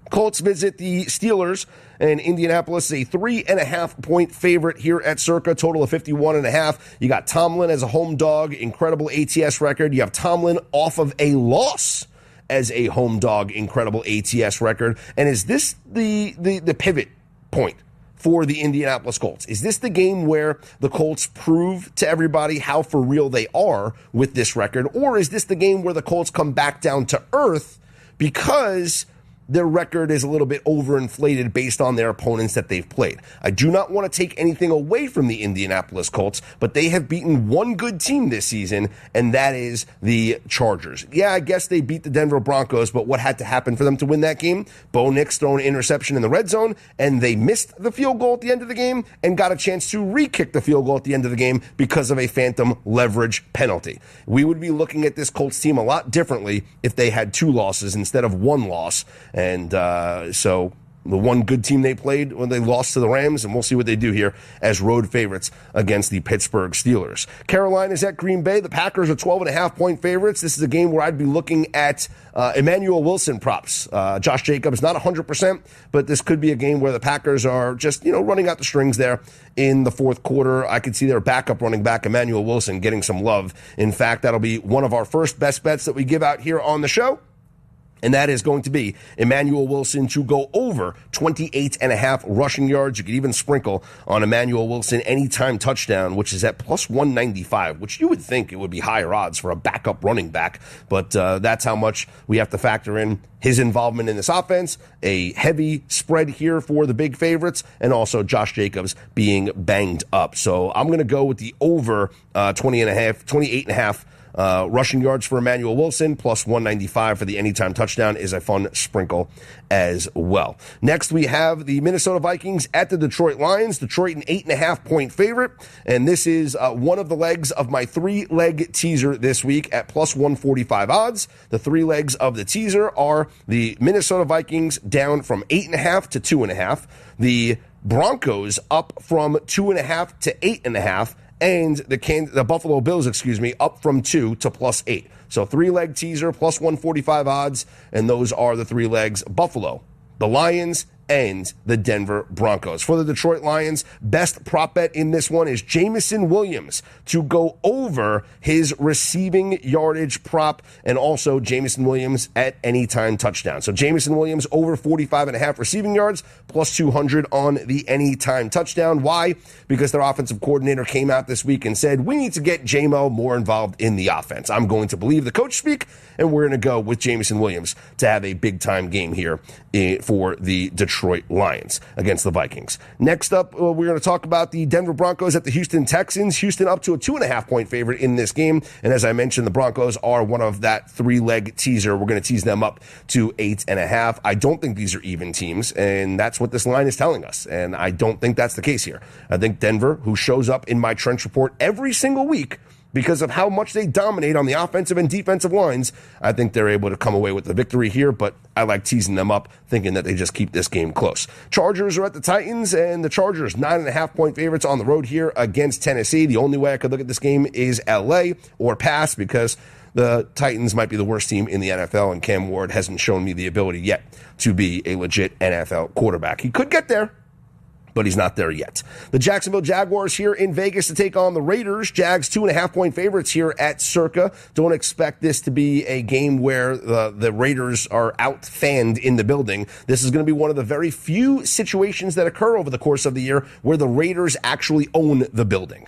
Colts visit the Steelers, and Indianapolis is a 3.5-point favorite here at Circa, total of 51.5. You got Tomlin as a home dog, incredible ATS record. You have Tomlin off of a loss as a home dog, incredible ATS record. And is this the pivot point for the Indianapolis Colts? Is this the game where the Colts prove to everybody how for real they are with this record? Or is this the game where the Colts come back down to earth because their record is a little bit overinflated based on their opponents that they've played? I do not want to take anything away from the Indianapolis Colts, but they have beaten one good team this season, and that is the Chargers. Yeah, I guess they beat the Denver Broncos, but what had to happen for them to win that game? Bo Nix throwing an interception in the red zone, and they missed the field goal at the end of the game and got a chance to re-kick the field goal at the end of the game because of a phantom leverage penalty. We would be looking at this Colts team a lot differently if they had 2 losses instead of 1 loss. And so the one good team they played when they lost to the Rams, and we'll see what they do here as road favorites against the Pittsburgh Steelers. Carolina's at Green Bay. The Packers are 12.5-point favorites. This is a game where I'd be looking at Emmanuel Wilson props. Josh Jacobs, not 100%, but this could be a game where the Packers are just, running out the strings there in the fourth quarter. I could see their backup running back, Emmanuel Wilson, getting some love. In fact, that'll be one of our first best bets that we give out here on the show. And that is going to be Emmanuel Wilson to go over 28.5 rushing yards. You could even sprinkle on Emmanuel Wilson anytime touchdown, which is at plus 195, which you would think it would be higher odds for a backup running back. But that's how much we have to factor in his involvement in this offense. A heavy spread here for the big favorites, and also Josh Jacobs being banged up. So I'm going to go with the over 28.5. Rushing yards for Emmanuel Wilson, plus 195 for the anytime touchdown is a fun sprinkle as well. Next, we have the Minnesota Vikings at the Detroit Lions. Detroit, an 8.5-point favorite, and this is one of the legs of my 3-leg teaser this week at plus 145 odds. The 3 legs of the teaser are the Minnesota Vikings down from 8.5 to 2.5, the Broncos up from 2.5 to 8.5, and the Buffalo Bills, up from 2 to plus 8. So 3-leg teaser, plus 145 odds, and those are the 3 legs: Buffalo, the Lions, and the Denver Broncos. For the Detroit Lions, best prop bet in this one is Jamison Williams to go over his receiving yardage prop, and also Jamison Williams at anytime touchdown. So Jamison Williams over 45.5 receiving yards, plus 200 on the anytime touchdown. Why? Because their offensive coordinator came out this week and said, we need to get J-Mo more involved in the offense. I'm going to believe the coach speak, and we're going to go with Jamison Williams to have a big-time game here for the Detroit Lions against the Vikings. Next up, we're going to talk about the Denver Broncos at the Houston Texans. Houston up to a 2.5-point favorite in this game. And as I mentioned, the Broncos are one of that 3-leg teaser. We're going to tease them up to 8.5. I don't think these are even teams, and that's what this line is telling us. And I don't think that's the case here. I think Denver, who shows up in my trench report every single week, because of how much they dominate on the offensive and defensive lines. I think they're able to come away with the victory here, but I like teasing them up, thinking that they just keep this game close. Chargers are at the Titans, and the Chargers 9.5-point favorites on the road here against Tennessee. The only way I could look at this game is LA or pass, because the Titans might be the worst team in the NFL, and Cam Ward hasn't shown me the ability yet to be a legit NFL quarterback. He could get there, but he's not there yet. The Jacksonville Jaguars here in Vegas to take on the Raiders. Jags 2.5-point favorites here at Circa. Don't expect this to be a game where the Raiders are out-fanned in the building. This is going to be one of the very few situations that occur over the course of the year where the Raiders actually own the building.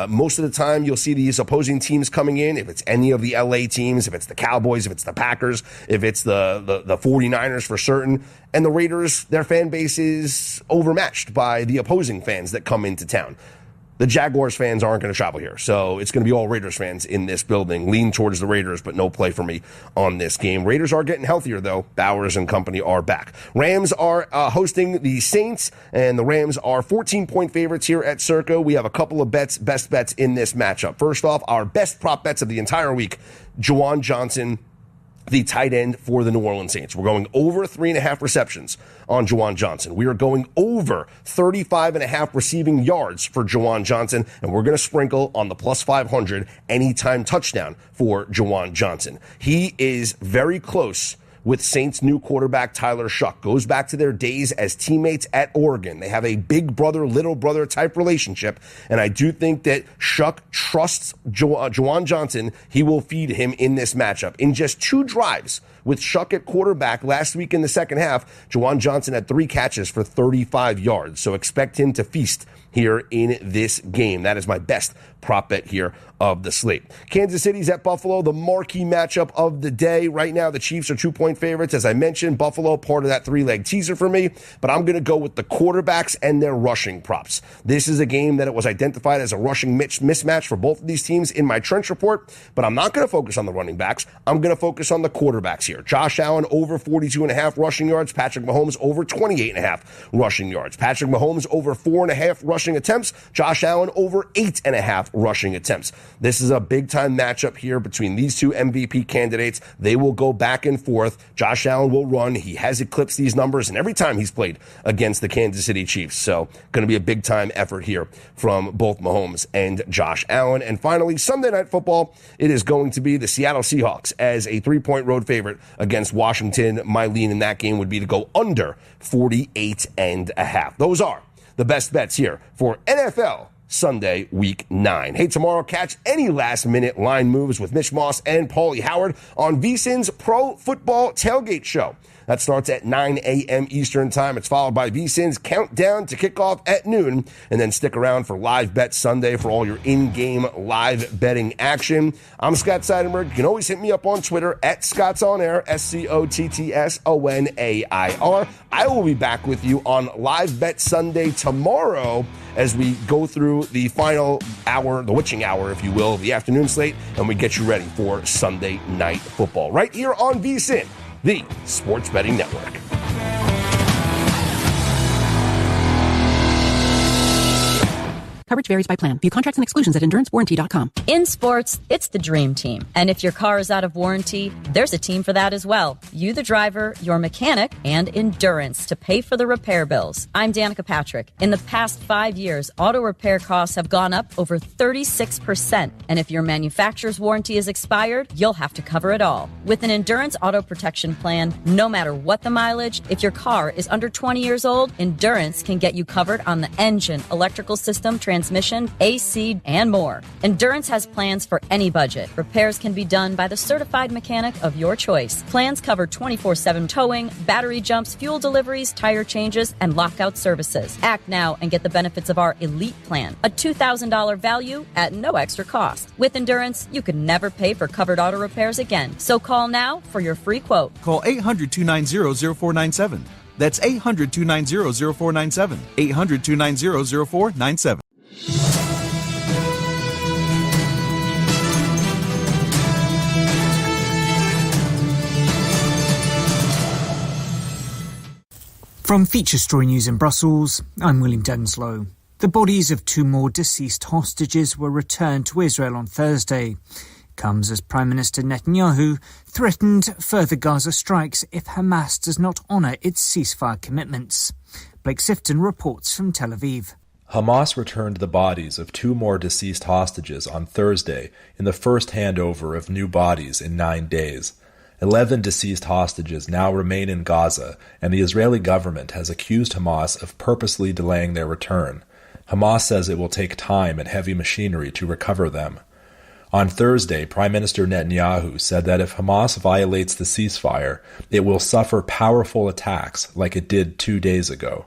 Most of the time, you'll see these opposing teams coming in. If it's any of the LA teams, if it's the Cowboys, if it's the Packers, if it's the 49ers for certain. And the Raiders, their fan base is overmatched by the opposing fans that come into town. The Jaguars fans aren't going to travel here, so it's going to be all Raiders fans in this building. Lean towards the Raiders, but no play for me on this game. Raiders are getting healthier, though. Bowers and company are back. Rams are hosting the Saints, and the Rams are 14-point favorites here at Circa. We have a couple of best bets in this matchup. First off, our best prop bets of the entire week, Juwan Johnson, the tight end for the New Orleans Saints. We're going over 3.5 receptions on Juwan Johnson. We are going over 35.5 receiving yards for Juwan Johnson, and we're going to sprinkle on the plus 500 anytime touchdown for Juwan Johnson. He is very close with Saints' new quarterback, Tyler Shuck. Goes back to their days as teammates at Oregon. They have a big brother, little brother type relationship, and I do think that Shuck trusts Juwan Johnson. He will feed him in this matchup. In just 2 drives with Shuck at quarterback last week in the second half, Juwan Johnson had 3 catches for 35 yards, so expect him to feast here in this game. That is my best prop bet here of the slate. Kansas City's at Buffalo, the marquee matchup of the day. Right now, the Chiefs are 2-point favorites. As I mentioned, Buffalo, part of that 3-leg teaser for me, but I'm going to go with the quarterbacks and their rushing props. This is a game that it was identified as a rushing mismatch for both of these teams in my trench report, but I'm not going to focus on the running backs. I'm going to focus on the quarterbacks here. Josh Allen over 42.5 rushing yards. Patrick Mahomes over 28.5 rushing yards. Patrick Mahomes over 4.5 rushing attempts. Josh Allen over 8.5 rushing attempts. This is a big-time matchup here between these two MVP candidates. They will go back and forth. Josh Allen will run. He has eclipsed these numbers, and every time he's played against the Kansas City Chiefs. So, going to be a big-time effort here from both Mahomes and Josh Allen. And finally, Sunday Night Football, it is going to be the Seattle Seahawks as a 3-point road favorite against Washington. My lean in that game would be to go under 48.5. Those are the best bets here for NFL Sunday, Week 9. Hey, tomorrow, catch any last-minute line moves with Mitch Moss and Paulie Howard on VSiN's Pro Football Tailgate Show. That starts at 9 a.m. Eastern Time. It's followed by VSiN's Countdown to Kickoff at noon. And then stick around for Live Bet Sunday for all your in-game live betting action. I'm Scott Seidenberg. You can always hit me up on Twitter at ScottsOnAir, ScottsOnair. I will be back with you on Live Bet Sunday tomorrow as we go through the final hour, the witching hour, if you will, of the afternoon slate, and we get you ready for Sunday Night Football right here on VSiN, the Sports Betting Network. Coverage varies by plan. View contracts and exclusions at endurancewarranty.com. In sports, it's the dream team. And if your car is out of warranty, there's a team for that as well. You, the driver, your mechanic, and Endurance to pay for the repair bills. I'm Danica Patrick. In the past 5 years, auto repair costs have gone up over 36%. And if your manufacturer's warranty is expired, you'll have to cover it all. With an Endurance auto protection plan, no matter what the mileage, if your car is under 20 years old, Endurance can get you covered on the engine, electrical system, transmission, AC, and more. Endurance has plans for any budget. Repairs can be done by the certified mechanic of your choice. Plans cover 24/7 towing, battery jumps, fuel deliveries, tire changes, and lockout services. Act now and get the benefits of our Elite Plan, a $2,000 value at no extra cost. With Endurance, you can never pay for covered auto repairs again. So call now for your free quote. Call 800-290-0497. That's 800-290-0497. 800-290-0497. From Feature Story News in Brussels, I'm William Denslow. The bodies of 2 more deceased hostages were returned to Israel on Thursday. Comes as Prime Minister Netanyahu threatened further Gaza strikes if Hamas does not honour its ceasefire commitments. Blake Sifton reports from Tel Aviv. Hamas returned the bodies of 2 more deceased hostages on Thursday in the first handover of new bodies in 9 days. 11 deceased hostages now remain in Gaza, and the Israeli government has accused Hamas of purposely delaying their return. Hamas says it will take time and heavy machinery to recover them. On Thursday, Prime Minister Netanyahu said that if Hamas violates the ceasefire, it will suffer powerful attacks like it did 2 days ago.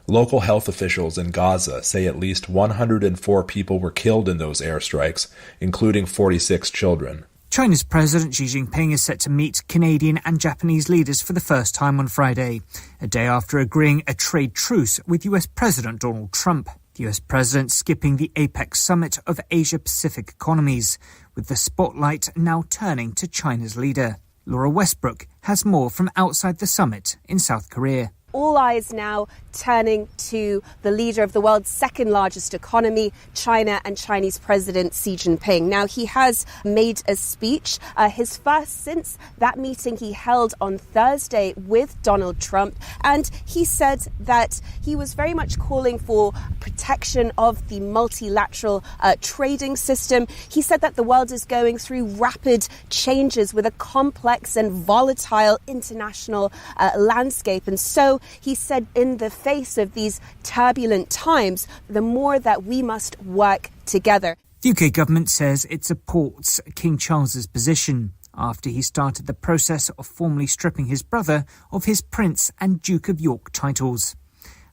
Local health officials in Gaza say at least 104 people were killed in those airstrikes, including 46 children. China's President Xi Jinping is set to meet Canadian and Japanese leaders for the first time on Friday, a day after agreeing a trade truce with US President Donald Trump. The US President skipping the APEC summit of Asia-Pacific economies, with the spotlight now turning to China's leader. Laura Westbrook has more from outside the summit in South Korea. All eyes now turning to the leader of the world's second largest economy, China, and Chinese President Xi Jinping. Now, he has made a speech, his first since that meeting he held on Thursday with Donald Trump. And he said that he was very much calling for protection of the multilateral trading system. He said that the world is going through rapid changes with a complex and volatile international landscape. And so he said in the face of these turbulent times, the more that we must work together. The UK government says it supports King Charles's position after he started the process of formally stripping his brother of his Prince and Duke of York titles.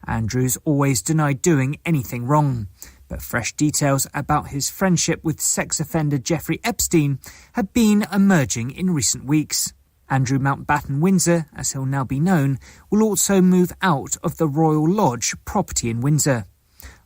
Andrew's always denied doing anything wrong, but fresh details about his friendship with sex offender Jeffrey Epstein have been emerging in recent weeks. Andrew Mountbatten Windsor, as he'll now be known, will also move out of the Royal Lodge property in Windsor.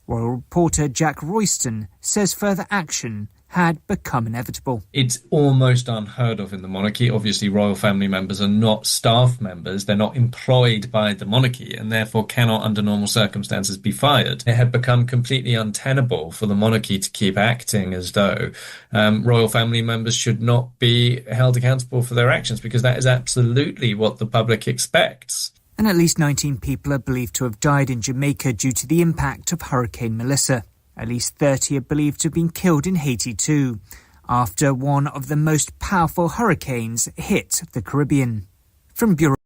Royal reporter Jack Royston says further action had become inevitable. It's almost unheard of in the monarchy. Obviously, royal family members are not staff members. They're not employed by the monarchy and therefore cannot, under normal circumstances, be fired. It had become completely untenable for the monarchy to keep acting as though royal family members should not be held accountable for their actions, because that is absolutely what the public expects. And at least 19 people are believed to have died in Jamaica due to the impact of Hurricane Melissa. At least 30 are believed to have been killed in Haiti too, after one of the most powerful hurricanes hit the Caribbean. From Bureau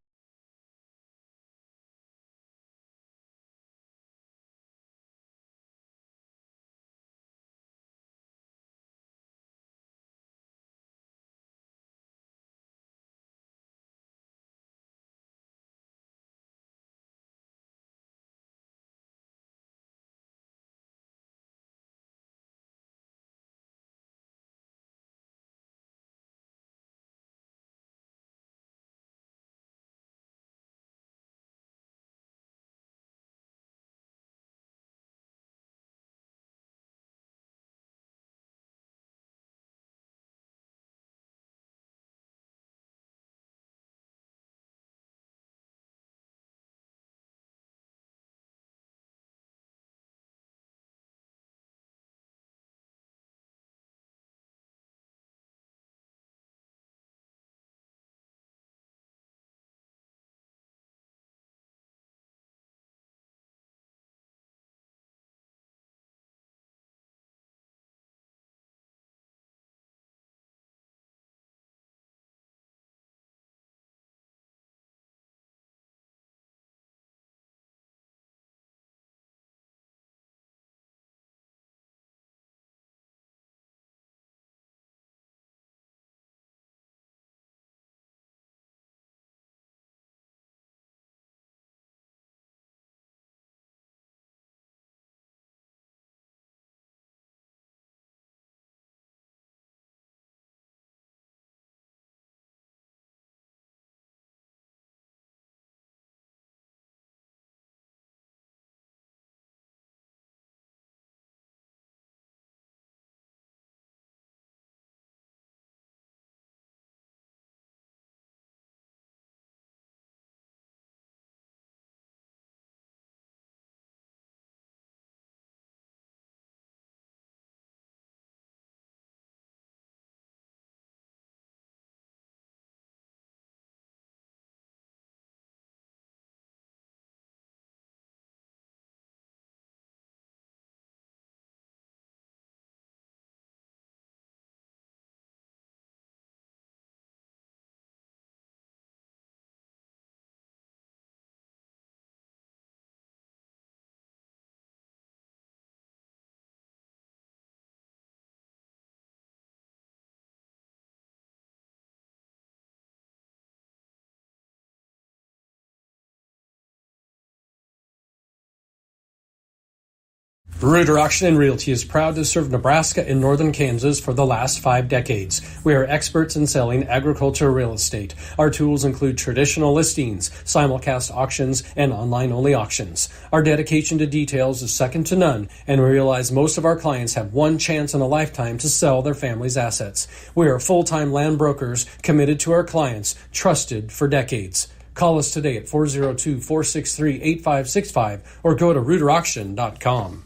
Reuter Auction and Realty is proud to serve Nebraska and northern Kansas for the last 5 decades. We are experts in selling agricultural real estate. Our tools include traditional listings, simulcast auctions, and online-only auctions. Our dedication to details is second to none, and we realize most of our clients have one chance in a lifetime to sell their family's assets. We are full-time land brokers committed to our clients, trusted for decades. Call us today at 402-463-8565 or go to reuterauction.com.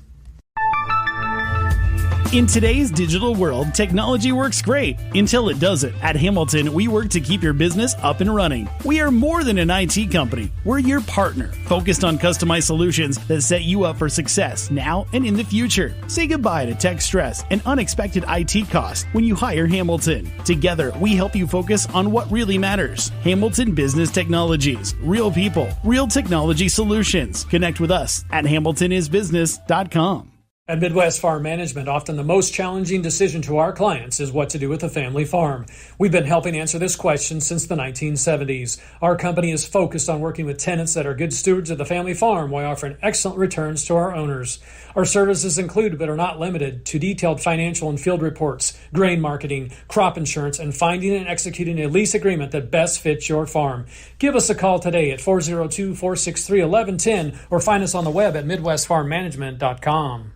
In today's digital world, technology works great until it doesn't. At Hamilton, we work to keep your business up and running. We are more than an IT company. We're your partner, focused on customized solutions that set you up for success now and in the future. Say goodbye to tech stress and unexpected IT costs when you hire Hamilton. Together, we help you focus on what really matters. Hamilton Business Technologies. Real people, real technology solutions. Connect with us at hamiltonisbusiness.com. At Midwest Farm Management, often the most challenging decision to our clients is what to do with a family farm. We've been helping answer this question since the 1970s. Our company is focused on working with tenants that are good stewards of the family farm while offering excellent returns to our owners. Our services include, but are not limited to, detailed financial and field reports, grain marketing, crop insurance, and finding and executing a lease agreement that best fits your farm. Give us a call today at 402-463-1110 or find us on the web at midwestfarmmanagement.com.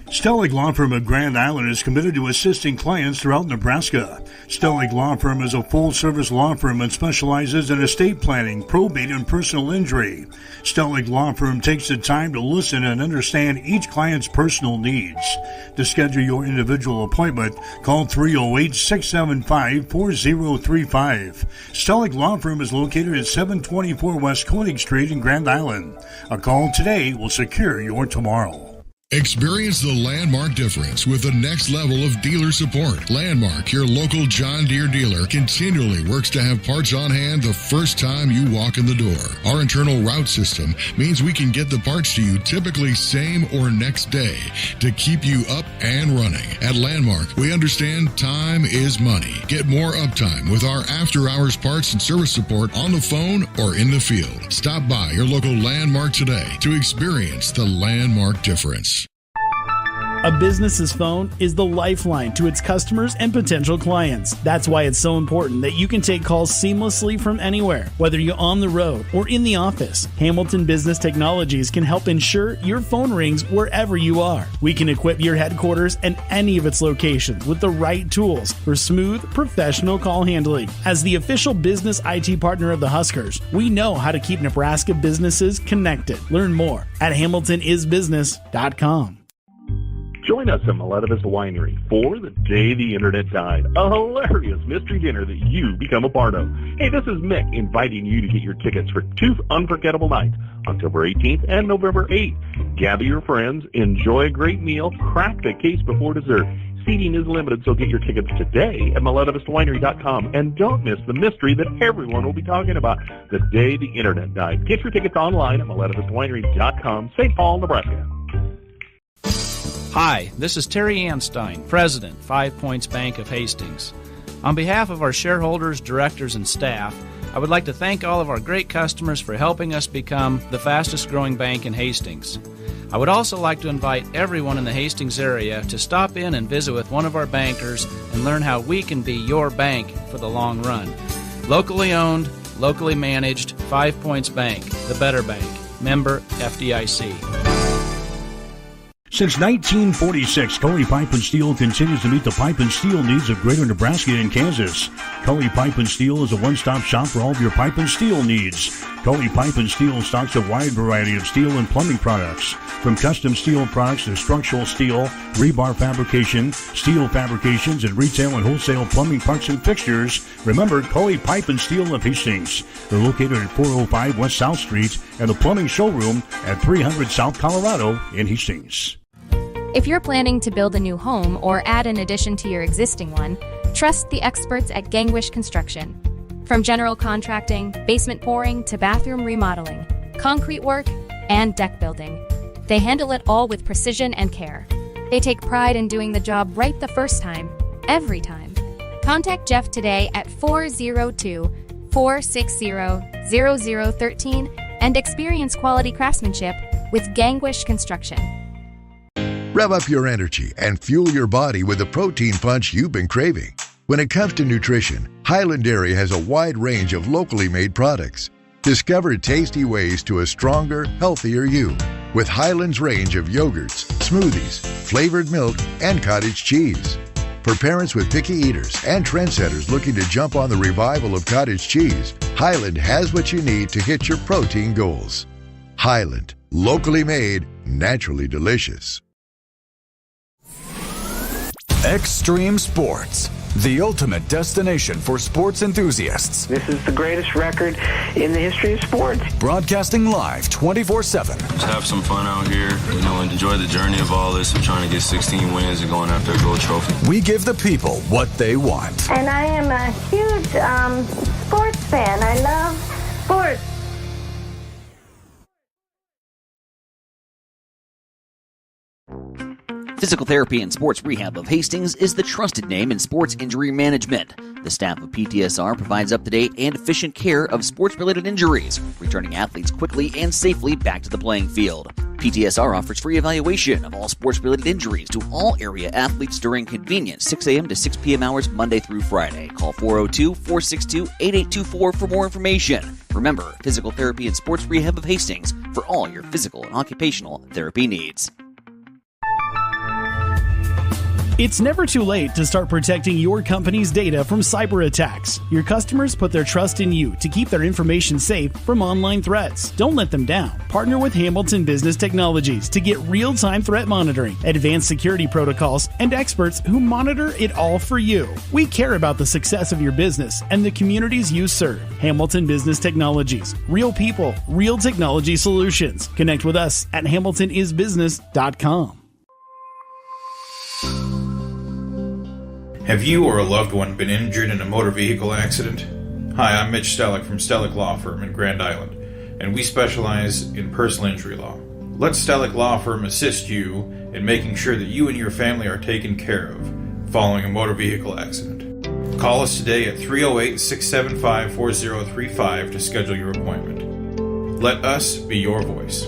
Stellig Law Firm of Grand Island is committed to assisting clients throughout Nebraska. Stellig Law Firm is a full-service law firm and specializes in estate planning, probate, and personal injury. Stellig Law Firm takes the time to listen and understand each client's personal needs. To schedule your individual appointment, call 308-675-4035. Stellig Law Firm is located at 724 West Koenig Street in Grand Island. A call today will secure your tomorrow. Experience the Landmark difference with the next level of dealer support. Landmark, your local John Deere dealer, continually works to have parts on hand the first time you walk in the door. Our internal route system means we can get the parts to you typically same or next day to keep you up and running. At Landmark, we understand time is money. Get more uptime with our after-hours parts and service support on the phone or in the field. Stop by your local Landmark today to experience the Landmark difference. A business's phone is the lifeline to its customers and potential clients. That's why it's so important that you can take calls seamlessly from anywhere, whether you're on the road or in the office. Hamilton Business Technologies can help ensure your phone rings wherever you are. We can equip your headquarters and any of its locations with the right tools for smooth, professional call handling. As the official business IT partner of the Huskers, we know how to keep Nebraska businesses connected. Learn more at hamiltonisbusiness.com. Join us at Miletta Vista Winery for The Day the Internet Died, a hilarious mystery dinner that you become a part of. Hey, this is Mick inviting you to get your tickets for 2 unforgettable nights, October 18th and November 8th. Gather your friends, enjoy a great meal, crack the case before dessert. Seating is limited, so get your tickets today at MilettaVistaWinery.com, and don't miss the mystery that everyone will be talking about, The Day the Internet Died. Get your tickets online at MilettaVistaWinery.com, St. Paul, Nebraska. Hi, this is Terry Anstein, President, 5 Points Bank of Hastings. On behalf of our shareholders, directors, and staff, I would like to thank all of our great customers for helping us become the fastest growing bank in Hastings. I would also like to invite everyone in the Hastings area to stop in and visit with one of our bankers and learn how we can be your bank for the long run. Locally owned, locally managed, 5 Points Bank, the better bank. Member FDIC. Since 1946, Cully Pipe and Steel continues to meet the pipe and steel needs of greater Nebraska and Kansas. Cully Pipe and Steel is a one-stop shop for all of your pipe and steel needs. Cully Pipe and Steel stocks a wide variety of steel and plumbing products, from custom steel products to structural steel, rebar fabrication, steel fabrications, and retail and wholesale plumbing parts and fixtures. Remember, Cully Pipe and Steel of Hastings. They're located at 405 West South Street and the plumbing showroom at 300 South Colorado in Hastings. If you're planning to build a new home or add an addition to your existing one, trust the experts at Gangwish Construction. From general contracting, basement pouring, to bathroom remodeling, concrete work, and deck building, they handle it all with precision and care. They take pride in doing the job right the first time, every time. Contact Jeff today at 402-460-0013 and experience quality craftsmanship with Gangwish Construction. Rev up your energy and fuel your body with the protein punch you've been craving. When it comes to nutrition, Highland Dairy has a wide range of locally made products. Discover tasty ways to a stronger, healthier you with Highland's range of yogurts, smoothies, flavored milk, and cottage cheese. For parents with picky eaters and trendsetters looking to jump on the revival of cottage cheese, Highland has what you need to hit your protein goals. Highland, locally made, naturally delicious. Extreme Sports, the ultimate destination for sports enthusiasts. This is the greatest record in the history of sports. Broadcasting live 24/7. Just have some fun out here, and enjoy the journey of all this of trying to get 16 wins and going after a gold trophy. We give the people what they want. And I am a huge sports fan. I love sports. Physical Therapy and Sports Rehab of Hastings is the trusted name in sports injury management. The staff of PTSR provides up-to-date and efficient care of sports-related injuries, returning athletes quickly and safely back to the playing field. PTSR offers free evaluation of all sports-related injuries to all area athletes during convenient 6 a.m. to 6 p.m. hours Monday through Friday. Call 402-462-8824 for more information. Remember, Physical Therapy and Sports Rehab of Hastings for all your physical and occupational therapy needs. It's never too late to start protecting your company's data from cyber attacks. Your customers put their trust in you to keep their information safe from online threats. Don't let them down. Partner with Hamilton Business Technologies to get real-time threat monitoring, advanced security protocols, and experts who monitor it all for you. We care about the success of your business and the communities you serve. Hamilton Business Technologies. Real people, real technology solutions. Connect with us at hamiltonisbusiness.com. Have you or a loved one been injured in a motor vehicle accident? Hi, I'm Mitch Stellick from Stellick Law Firm in Grand Island, and we specialize in personal injury law. Let Stellick Law Firm assist you in making sure that you and your family are taken care of following a motor vehicle accident. Call us today at 308-675-4035 to schedule your appointment. Let us be your voice.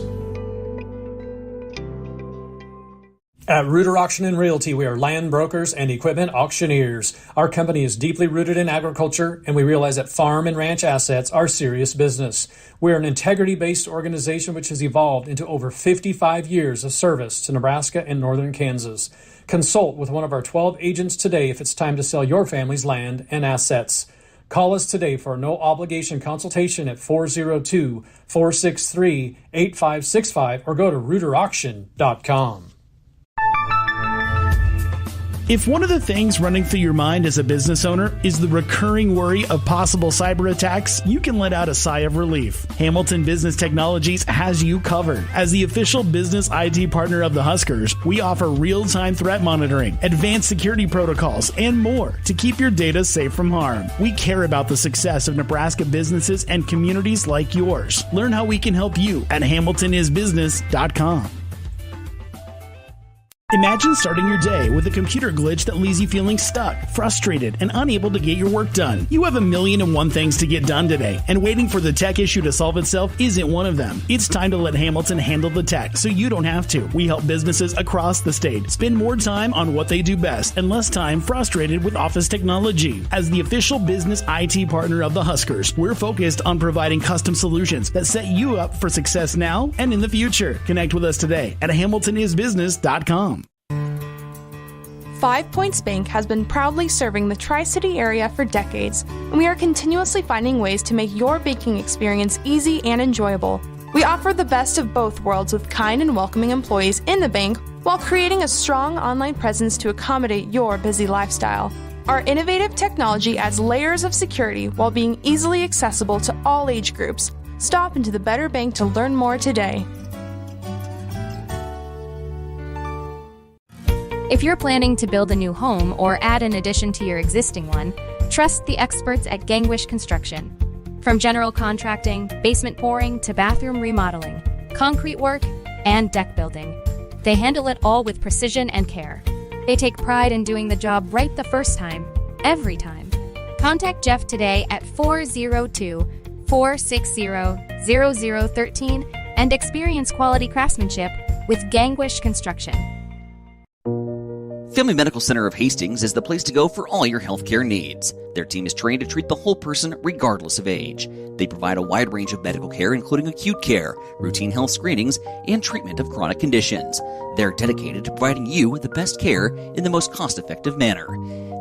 At Reuter Auction and Realty, we are land brokers and equipment auctioneers. Our company is deeply rooted in agriculture, and we realize that farm and ranch assets are serious business. We are an integrity-based organization which has evolved into over 55 years of service to Nebraska and northern Kansas. Consult with one of our 12 agents today if it's time to sell your family's land and assets. Call us today for a no-obligation consultation at 402-463-8565 or go to reuterauction.com. If one of the things running through your mind as a business owner is the recurring worry of possible cyber attacks, you can let out a sigh of relief. Hamilton Business Technologies has you covered. As the official business IT partner of the Huskers, we offer real-time threat monitoring, advanced security protocols, and more to keep your data safe from harm. We care about the success of Nebraska businesses and communities like yours. Learn how we can help you at hamiltonisbusiness.com. Imagine starting your day with a computer glitch that leaves you feeling stuck, frustrated, and unable to get your work done. You have 1,000,001 things to get done today, and waiting for the tech issue to solve itself isn't one of them. It's time to let Hamilton handle the tech so you don't have to. We help businesses across the state spend more time on what they do best and less time frustrated with office technology. As the official business IT partner of the Huskers, we're focused on providing custom solutions that set you up for success now and in the future. Connect with us today at hamiltonisbusiness.com. 5 Points Bank has been proudly serving the Tri-City area for decades, and we are continuously finding ways to make your banking experience easy and enjoyable. We offer the best of both worlds with kind and welcoming employees in the bank while creating a strong online presence to accommodate your busy lifestyle. Our innovative technology adds layers of security while being easily accessible to all age groups. Stop into the Better Bank to learn more today. If you're planning to build a new home or add an addition to your existing one, trust the experts at Gangwish Construction. From general contracting, basement pouring, to bathroom remodeling, concrete work, and deck building, they handle it all with precision and care. They take pride in doing the job right the first time, every time. Contact Jeff today at 402-460-0013 and experience quality craftsmanship with Gangwish Construction. Family Medical Center of Hastings is the place to go for all your healthcare needs. Their team is trained to treat the whole person regardless of age. They provide a wide range of medical care, including acute care, routine health screenings, and treatment of chronic conditions. They're dedicated to providing you the best care in the most cost-effective manner.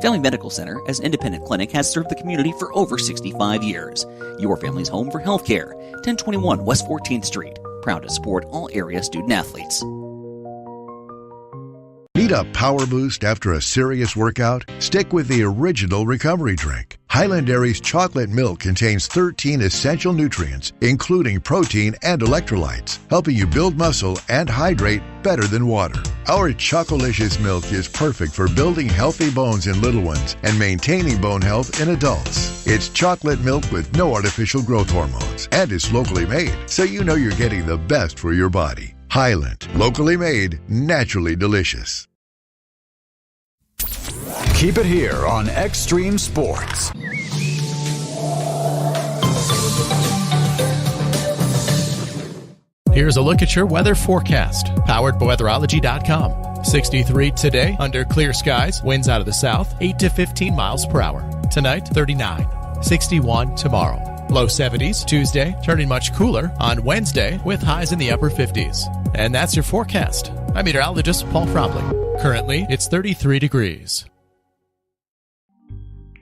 Family Medical Center, as an independent clinic, has served the community for over 65 years. Your family's home for healthcare. 1021 West 14th Street. Proud to support all area student-athletes. Need a power boost after a serious workout? Stick with the original recovery drink. Highland Dairy's chocolate milk contains 13 essential nutrients, including protein and electrolytes, helping you build muscle and hydrate better than water. Our Chocolicious milk is perfect for building healthy bones in little ones and maintaining bone health in adults. It's chocolate milk with no artificial growth hormones, and it's locally made, so you know you're getting the best for your body. Highland, locally made, naturally delicious. Keep it here on Extreme Sports. Here's a look at your weather forecast, powered by weatherology.com. 63 today, under clear skies, winds out of the south, 8 to 15 miles per hour. Tonight, 39. 61 tomorrow. Low 70s Tuesday, turning much cooler on Wednesday with highs in the upper 50s. And that's your forecast. I'm meteorologist Paul Frobley. Currently, it's 33 degrees.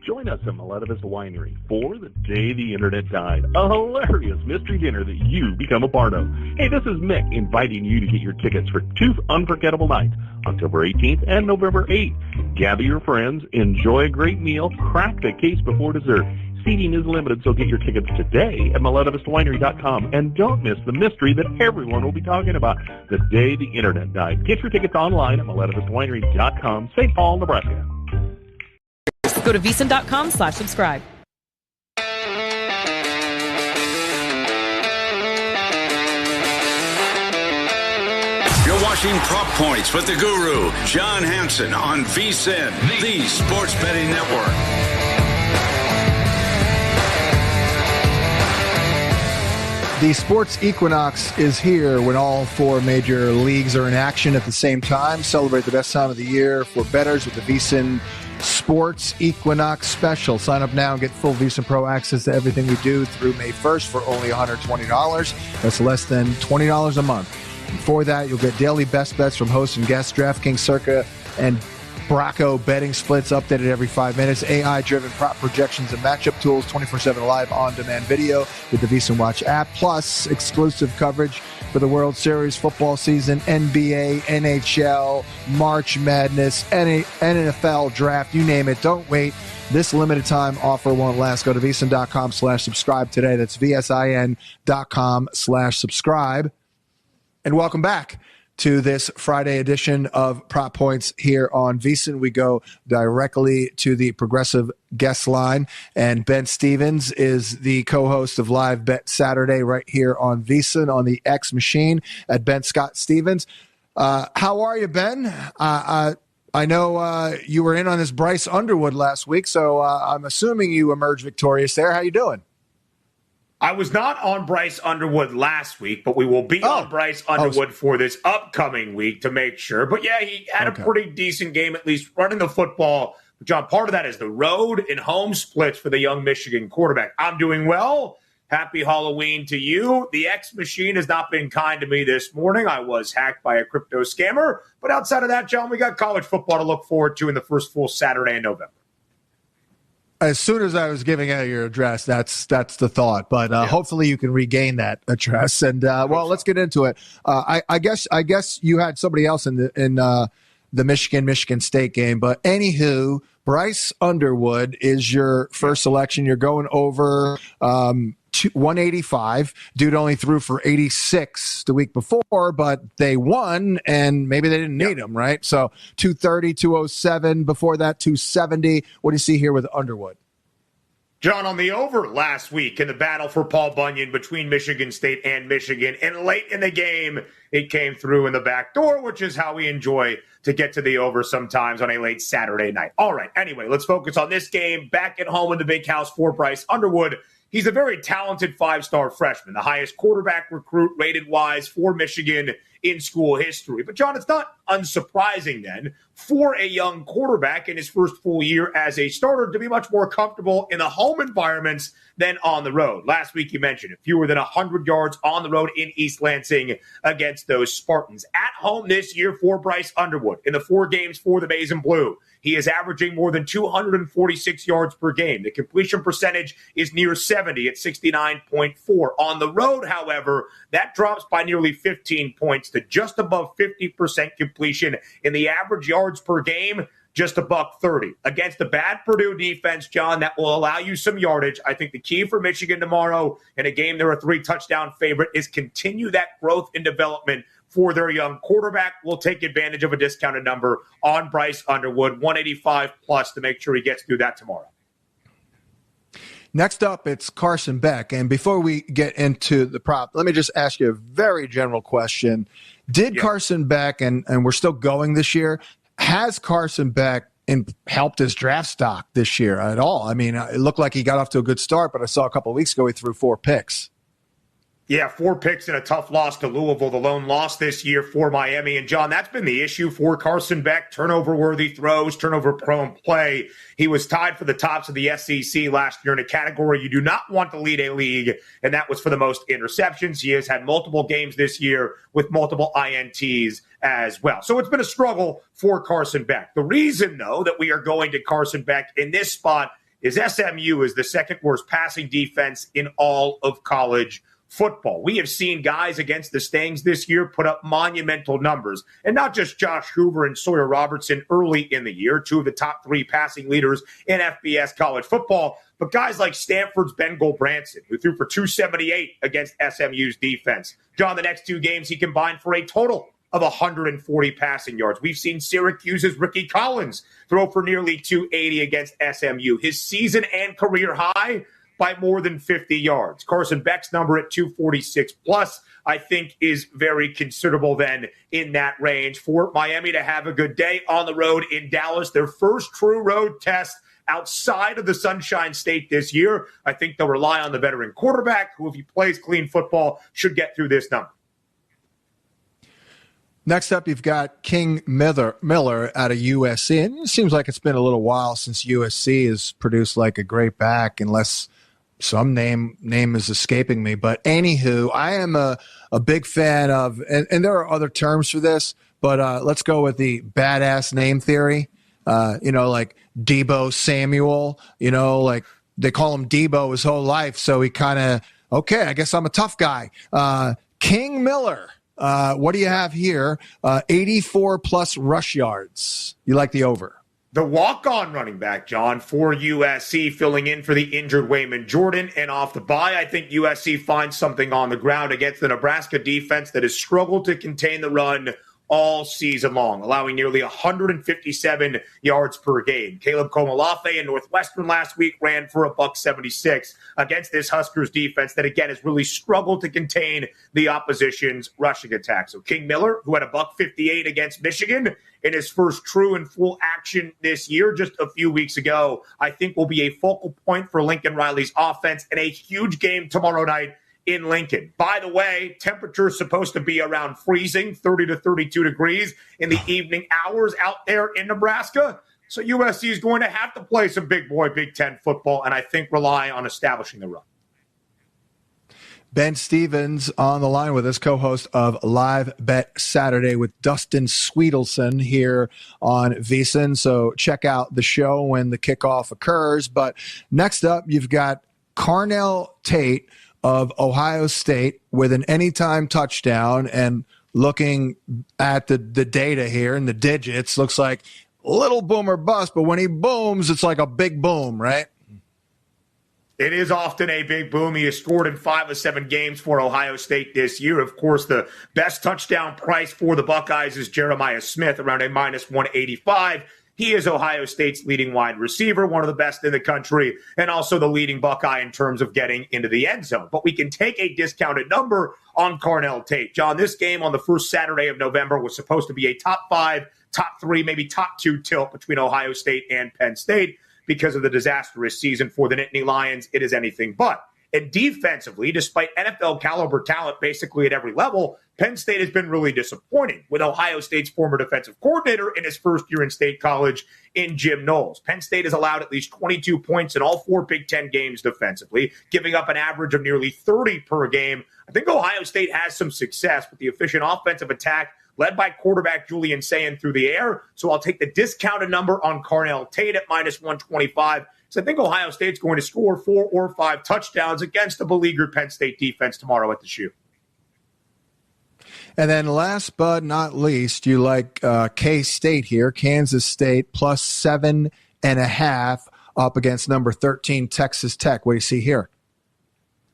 Join us at Miletta Vista Winery for the day the internet died, a hilarious mystery dinner that you become a part of. Hey, this is Mick inviting you to get your tickets for two unforgettable nights, October 18th and November 8th. Gather your friends, enjoy a great meal, crack the case before dessert. Seating is limited, so get your tickets today at MilettaVistaWinery.com, and don't miss the mystery that everyone will be talking about, the day the internet died. Get your tickets online at MilettaVistaWinery.com, St. Paul, Nebraska. Go to VSiN.com/subscribe. You're watching Prop Points with the Guru, John Hansen, on VSiN, the Sports Betting Network. The sports equinox is here when all four major leagues are in action at the same time. Celebrate the best time of the year for bettors with the VSiN Sports Equinox Special. Sign up now and get full VSiN Pro access to everything we do through May 1st for only $120. That's less than $20 a month. Before that, you'll get daily best bets from hosts and guests, DraftKings, Circa, and Bracco betting splits updated every 5 minutes, AI-driven prop projections and matchup tools, 24/7 live on-demand video with the VSiN Watch app, plus exclusive coverage for the World Series football season, NBA, NHL, March Madness, NFL draft, you name it. Don't wait. This limited time offer won't last. Go to VSiN.com/subscribe today. That's VSIN.com/subscribe. And welcome back to this Friday edition of Prop Points here on VSiN. We go directly to the Progressive guest line, and Ben Stevens is the co-host of Live Bet Saturday right here on VSiN on the X machine at Ben Scott Stevens. How are you, Ben? I know you were in on this Bryce Underwood last week, so I'm assuming you emerged victorious there. How you doing? I was not on Bryce Underwood last week, but we will be on Bryce Underwood for this upcoming week to make sure. But, yeah, he had a pretty decent game, at least running the football. But, John, part of that is the road and home splits for the young Michigan quarterback. I'm doing well. Happy Halloween to you. The X machine has not been kind to me this morning. I was hacked by a crypto scammer. But outside of that, John, we got college football to look forward to in the first full Saturday in November. As soon as I was giving out your address, that's the thought. But hopefully you can regain that address. And let's get into it. I guess you had somebody else in the Michigan State game. But anywho, Bryce Underwood is your first selection. You're going over 185. Dude only threw for 86 the week before, but they won, and maybe they didn't need him, right? So 230, 207. Before that, 270. What do you see here with Underwood? John, on the over last week in the battle for Paul Bunyan between Michigan State and Michigan, and late in the game, it came through in the back door, which is how we enjoy to get to the over sometimes on a late Saturday night. All right, anyway, let's focus on this game. Back at home in the big house for Bryce Underwood. He's a very talented five-star freshman, the highest quarterback recruit rated-wise for Michigan in school history. But, John, it's not unsurprising then for a young quarterback in his first full year as a starter to be much more comfortable in the home environments than on the road. Last week you mentioned fewer than 100 yards on the road in East Lansing against those Spartans. At home this year for Bryce Underwood in the 4 games for the Maize and Blue, he is averaging more than 246 yards per game. The completion percentage is near 70 at 69.4. On the road, however, that drops by nearly 15 points to just above 50% completion in the average yards per game, just a $130. Against the bad Purdue defense, John, that will allow you some yardage. I think the key for Michigan tomorrow in a game they're a 3-touchdown favorite is continue that growth and development for their young quarterback. Will take advantage of a discounted number on Bryce Underwood, 185 plus, to make sure he gets through that tomorrow. Next up, it's Carson Beck. And before we get into the prop, let me just ask you a very general question. Did Carson Beck, and we're still going this year, has Carson Beck helped his draft stock this year at all? I mean, it looked like he got off to a good start, but I saw a couple of weeks ago he threw 4 picks. Yeah, 4 picks and a tough loss to Louisville, the lone loss this year for Miami. And, John, that's been the issue for Carson Beck. Turnover-worthy throws, turnover-prone play. He was tied for the tops of the SEC last year in a category you do not want to lead a league, and that was for the most interceptions. He has had multiple games this year with multiple INTs as well. So it's been a struggle for Carson Beck. The reason, though, that we are going to Carson Beck in this spot is SMU is the second worst passing defense in all of college football. We have seen guys against the Stings this year put up monumental numbers, and not just Josh Hoover and Sawyer Robertson early in the year, 2 of the top 3 passing leaders in FBS college football, but guys like Stanford's Ben Gulbranson, who threw for 278 against SMU's defense. John, the next 2 games he combined for a total of 140 passing yards. We've seen Syracuse's Ricky Collins throw for nearly 280 against SMU. His season and career high by more than 50 yards. Carson Beck's number at 246 plus, I think, is very considerable then in that range for Miami to have a good day on the road in Dallas, their first true road test outside of the Sunshine State this year. I think they'll rely on the veteran quarterback who, if he plays clean football, should get through this number. Next up, you've got King Miller out of USC. And it seems like it's been a little while since USC has produced like a great back, unless some name is escaping me. But anywho, I am a big fan of, and there are other terms for this, but let's go with the badass name theory. Like Debo Samuel, like they call him Debo his whole life. So he kind of, okay, I guess I'm a tough guy. King Miller. What do you have here? 84 plus rush yards. You like the over? The walk-on running back, John, for USC, filling in for the injured Wayman Jordan. And off the bye, I think USC finds something on the ground against the Nebraska defense that has struggled to contain the run all season long, allowing nearly 157 yards per game. Caleb Komolafe in Northwestern last week ran for $176 against this Huskers defense that, again, has really struggled to contain the opposition's rushing attack. So King Miller, who had $158 against Michigan in his first true and full action this year just a few weeks ago, I think will be a focal point for Lincoln Riley's offense in a huge game tomorrow night in Lincoln. By the way, temperature's supposed to be around freezing, 30 to 32 degrees in the evening hours out there in Nebraska. So USC is going to have to play some big boy Big Ten football, and I think rely on establishing the run. Ben Stevens on the line with us, co-host of Live Bet Saturday with Dustin Sweetelson here on VSiN. So check out the show when the kickoff occurs. But next up, you've got Carnell Tate of Ohio State with an anytime touchdown, and looking at the data here and the digits, looks like a little boom or bust, but when he booms, it's like a big boom, right? It is often a big boom. He has scored in 5 of 7 games for Ohio State this year. Of course, the best touchdown price for the Buckeyes is Jeremiah Smith, around a minus 185. He is Ohio State's leading wide receiver, one of the best in the country, and also the leading Buckeye in terms of getting into the end zone. But we can take a discounted number on Carnell Tate. John, this game on the first Saturday of November was supposed to be a top 5, top 3, maybe top 2 tilt between Ohio State and Penn State. Because of the disastrous season for the Nittany Lions, it is anything but. And defensively, despite NFL caliber talent basically at every level, Penn State has been really disappointing with Ohio State's former defensive coordinator in his first year in State College in Jim Knowles. Penn State has allowed at least 22 points in all 4 Big Ten games defensively, giving up an average of nearly 30 per game. I think Ohio State has some success with the efficient offensive attack led by quarterback Julian Sayin through the air. So I'll take the discounted number on Carnell Tate at minus 125. So I think Ohio State's going to score 4 or 5 touchdowns against the beleaguered Penn State defense tomorrow at the Shoe. And then last but not least, you like K-State here, Kansas State plus 7.5 up against number 13 Texas Tech. What do you see here?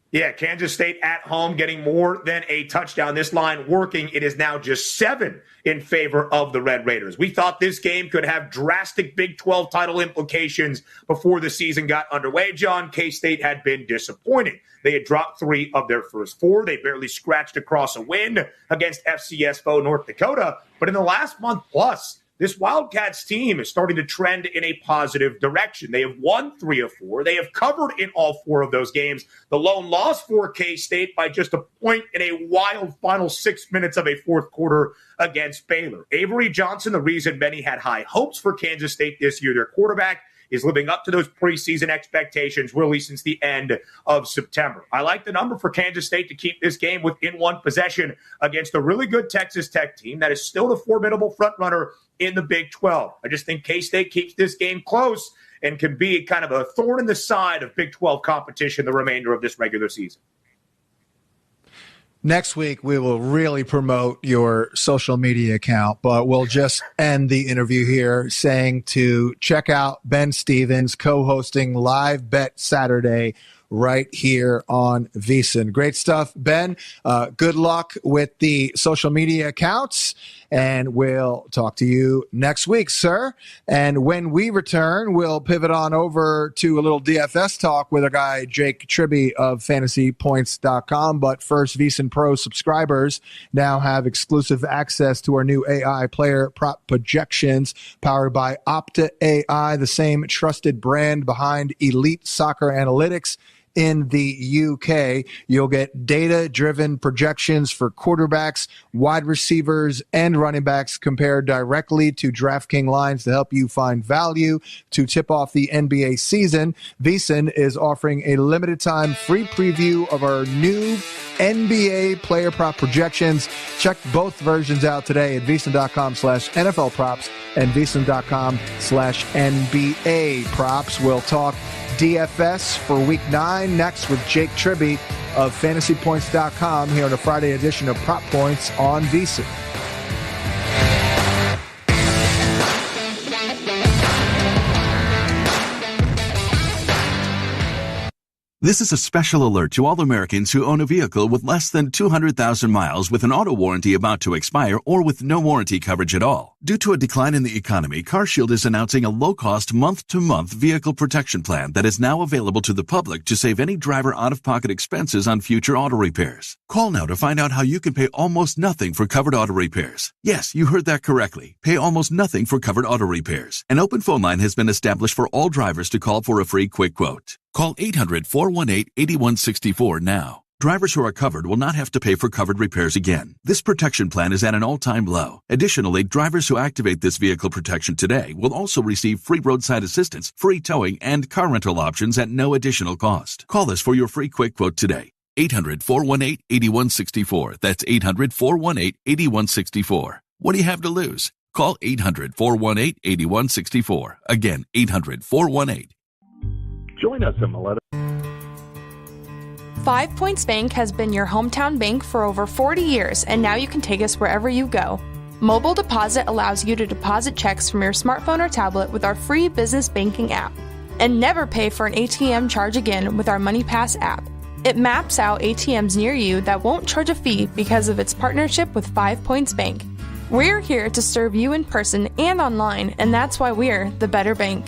Yeah, Kansas State at home getting more than a touchdown. This line working. It is now just 7 in favor of the Red Raiders. We thought this game could have drastic Big 12 title implications before the season got underway, John. K-State had been disappointing. They had dropped 3 of their first 4. They barely scratched across a win against FCS foe North Dakota. But in the last month plus, this Wildcats team is starting to trend in a positive direction. They have won 3 of 4. They have covered in all 4 of those games. The lone loss for K-State by just a point in a wild final 6 minutes of a fourth quarter against Baylor. Avery Johnson, the reason many had high hopes for Kansas State this year, their quarterback, is living up to those preseason expectations really since the end of September. I like the number for Kansas State to keep this game within 1 possession against a really good Texas Tech team that is still the formidable frontrunner in the Big 12. I just think K-State keeps this game close and can be kind of a thorn in the side of Big 12 competition the remainder of this regular season. Next week, we will really promote your social media account, but we'll just end the interview here saying to check out Ben Stevens co-hosting Live Bet Saturday right here on VSiN. Great stuff, Ben. Good luck with the social media accounts, and we'll talk to you next week, sir. And when we return, we'll pivot on over to a little DFS talk with our guy Jake Tribby of FantasyPoints.com. But first, VSiN Pro subscribers now have exclusive access to our new AI player prop projections powered by Opta AI, the same trusted brand behind elite soccer analytics in the UK. You'll get data-driven projections for quarterbacks, wide receivers, and running backs compared directly to DraftKings lines to help you find value. To tip off the NBA season, VSiN is offering a limited-time free preview of our new NBA player prop projections. Check both versions out today at VSiN.com/NFL props and VSiN.com/NBA props. We'll talk DFS for Week 9 next with Jake Tribby of FantasyPoints.com here on a Friday edition of Prop Points on VSiN. This is a special alert to all Americans who own a vehicle with less than 200,000 miles with an auto warranty about to expire or with no warranty coverage at all. Due to a decline in the economy, CarShield is announcing a low-cost month-to-month vehicle protection plan that is now available to the public to save any driver out-of-pocket expenses on future auto repairs. Call now to find out how you can pay almost nothing for covered auto repairs. Yes, you heard that correctly. Pay almost nothing for covered auto repairs. An open phone line has been established for all drivers to call for a free quick quote. Call 800-418-8164 now. Drivers who are covered will not have to pay for covered repairs again. This protection plan is at an all-time low. Additionally, drivers who activate this vehicle protection today will also receive free roadside assistance, free towing, and car rental options at no additional cost. Call us for your free quick quote today. 800-418-8164. That's 800-418-8164. What do you have to lose? Call 800-418-8164. Again, 800-418. Join us at Maleta. 5 Points Bank has been your hometown bank for over 40 years, and now you can take us wherever you go. Mobile Deposit allows you to deposit checks from your smartphone or tablet with our free business banking app. And never pay for an ATM charge again with our MoneyPass app. It maps out ATMs near you that won't charge a fee because of its partnership with 5 Points Bank. We're here to serve you in person and online, and that's why we're the better bank.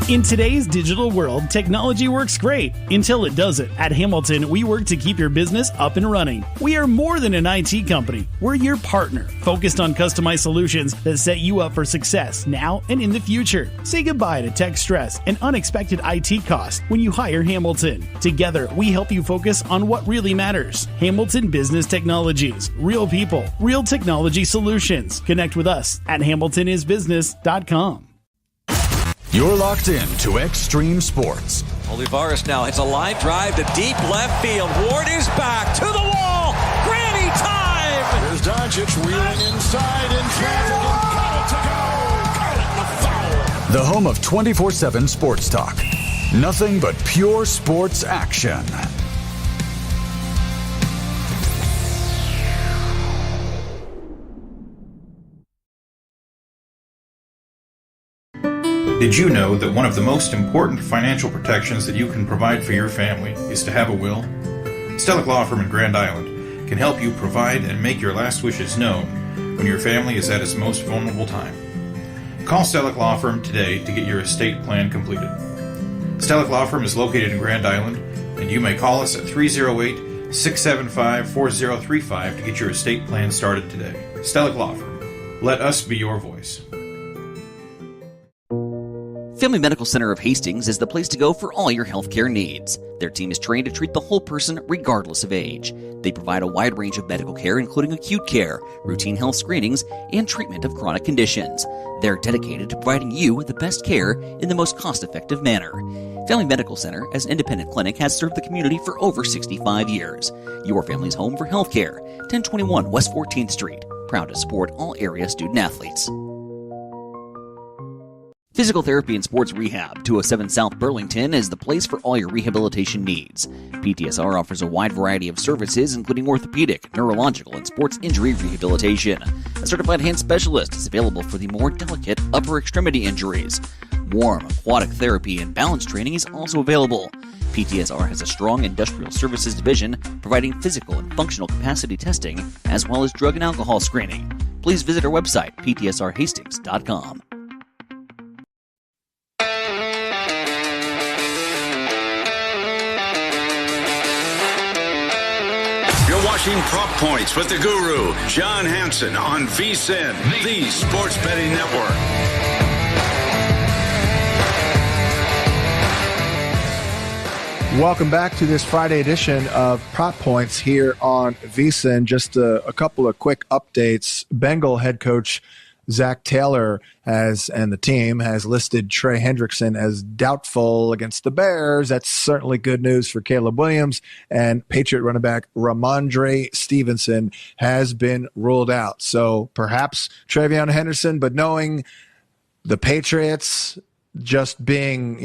In today's digital world, technology works great until it doesn't. At Hamilton, we work to keep your business up and running. We are more than an IT company. We're your partner, focused on customized solutions that set you up for success now and in the future. Say goodbye to tech stress and unexpected IT costs when you hire Hamilton. Together, we help you focus on what really matters. Hamilton Business Technologies. Real people, real technology solutions. Connect with us at hamiltonisbusiness.com. You're locked in to Extreme Sports. Olivares now hits a line drive to deep left field. Ward is back to the wall. Granny time! Here's Doncic wheeling inside in traffic and got it to go. Got it, the foul. The home of 24/7 Sports Talk. Nothing but pure sports action. Did you know that one of the most important financial protections that you can provide for your family is to have a will? Stellick Law Firm in Grand Island can help you provide and make your last wishes known when your family is at its most vulnerable time. Call Stellick Law Firm today to get your estate plan completed. Stellick Law Firm is located in Grand Island, and you may call us at 308-675-4035 to get your estate plan started today. Stellick Law Firm. Let us be your voice. Family Medical Center of Hastings is the place to go for all your healthcare needs. Their team is trained to treat the whole person regardless of age. They provide a wide range of medical care, including acute care, routine health screenings, and treatment of chronic conditions. They're dedicated to providing you with the best care in the most cost-effective manner. Family Medical Center, as an independent clinic, has served the community for over 65 years. Your family's home for healthcare. 1021 West 14th Street. Proud to support all area student-athletes. Physical Therapy and Sports Rehab, 207 South Burlington, is the place for all your rehabilitation needs. PTSR offers a wide variety of services, including orthopedic, neurological, and sports injury rehabilitation. A certified hand specialist is available for the more delicate upper extremity injuries. Warm, aquatic therapy, and balance training is also available. PTSR has a strong industrial services division, providing physical and functional capacity testing, as well as drug and alcohol screening. Please visit our website, ptsrhastings.com. Watching Prop Points with the Guru, John Hansen on VSiN, the Sports Betting Network. Welcome back to this Friday edition of Prop Points here on VSiN. Just a couple of quick updates. Bengal head coach Zach Taylor and the team has listed Trey Hendrickson as doubtful against the Bears. That's certainly good news for Caleb Williams. And Patriot running back Ramondre Stevenson has been ruled out. So perhaps Travion Henderson, but knowing the Patriots just being,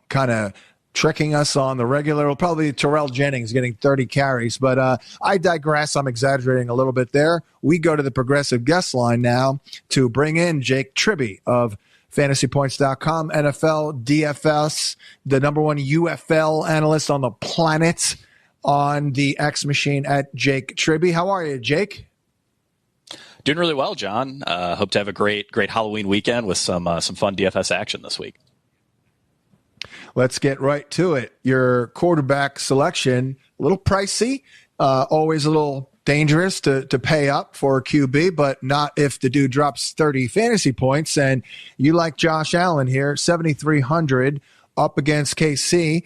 kind of tricking us on the regular, will probably Terrell Jennings getting 30 carries. But I digress. I'm exaggerating a little bit there. We go to the Progressive guest line now to bring in Jake Tribby of FantasyPoints.com, NFL DFS, the number one UFL analyst on the planet on the X machine at Jake Tribby. How are you, Jake? Doing really well, John. Hope to have a great Halloween weekend with some fun DFS action this week. Let's get right to it. Your quarterback selection, a little pricey, always a little dangerous to pay up for a QB, but not if the dude drops 30 fantasy points. And you like Josh Allen here, 7,300 up against KC.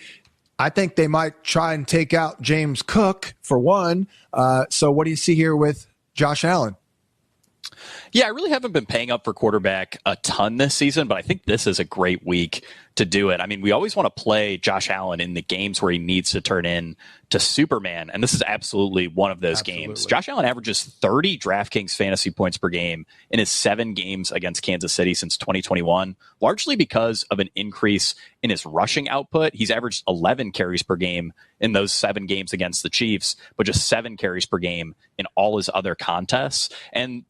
I think they might try and take out James Cook for one. So what do you see here with Josh Allen? Yeah, I really haven't been paying up for quarterback a ton this season, but I think this is a great week to do it. I mean, we always want to play Josh Allen in the games where he needs to turn in to Superman, and this is absolutely one of those games. Josh Allen averages 30 DraftKings fantasy points per game in his 7 games against Kansas City since 2021, largely because of an increase in his rushing output. He's averaged 11 carries per game in those 7 games against the Chiefs, but just 7 carries per game in all his other contests. And,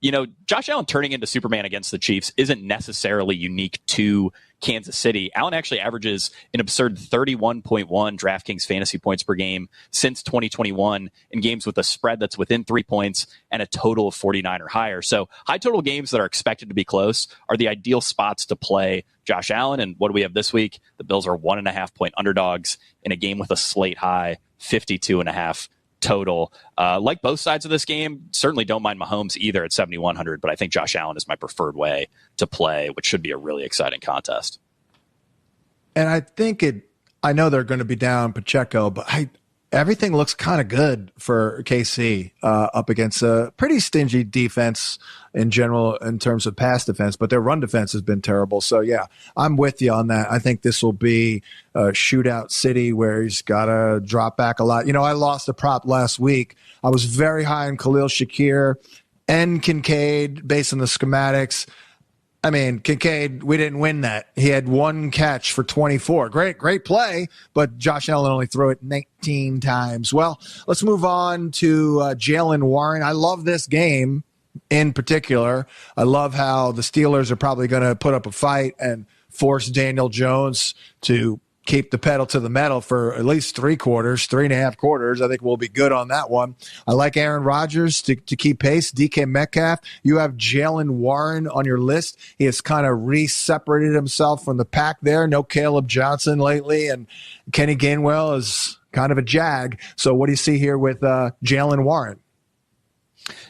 Josh Allen turning into Superman against the Chiefs isn't necessarily unique to Kansas City. Allen actually averages an absurd 31.1 DraftKings fantasy points per game since 2021 in games with a spread that's within 3 points and a total of 49 or higher. So high total games that are expected to be close are the ideal spots to play Josh Allen. And what do we have this week? The Bills are 1.5 point underdogs in a game with a slate high 52.5 total. Like both sides of this game, certainly don't mind Mahomes either at 7,100, but I think Josh Allen is my preferred way to play, which should be a really exciting contest. And I know they're going to be down Pacheco, but everything looks kind of good for KC up against a pretty stingy defense in general in terms of pass defense, but their run defense has been terrible. So, yeah, I'm with you on that. I think this will be a shootout city where he's got to drop back a lot. You know, I lost a prop last week. I was very high on Khalil Shakir and Kincaid based on the schematics. I mean, Kincaid, we didn't win that. He had one catch for 24. Great play, but Josh Allen only threw it 19 times. Well, let's move on to Jaylen Warren. I love this game in particular. I love how the Steelers are probably going to put up a fight and force Daniel Jones to keep the pedal to the metal for at least 3.5 quarters. I think we'll be good on that one. I like Aaron Rodgers to keep pace. DK Metcalf. You have Jaylen Warren on your list. He has kind of re-separated himself from the pack there. No Caleb Johnson lately, and Kenny Gainwell is kind of a jag. So what do you see here with Jaylen Warren?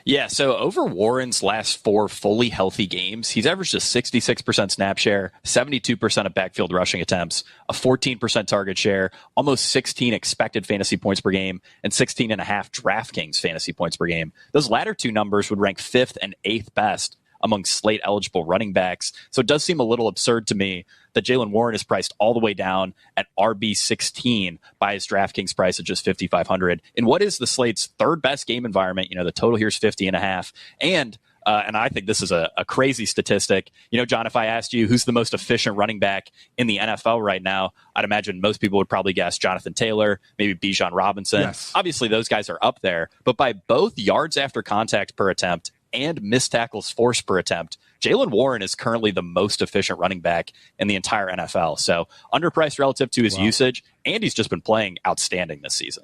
Yeah, so over Warren's last 4 fully healthy games, he's averaged a 66% snap share, 72% of backfield rushing attempts, a 14% target share, almost 16 expected fantasy points per game, and 16.5 DraftKings fantasy points per game. Those latter two numbers would rank 5th and 8th best among slate-eligible running backs. So it does seem a little absurd to me that Jaylen Warren is priced all the way down at RB16 by his DraftKings price at just 5,500 in what is the slate's third best game environment. You know, the total here is 50.5. And I think this is a crazy statistic. You know, John, if I asked you who's the most efficient running back in the NFL right now, I'd imagine most people would probably guess Jonathan Taylor, maybe Bijan Robinson. Yes. Obviously, those guys are up there. But by both yards after contact per attempt and missed tackles forced per attempt, Jaylen Warren is currently the most efficient running back in the entire NFL. So underpriced relative to his usage, and he's just been playing outstanding this season.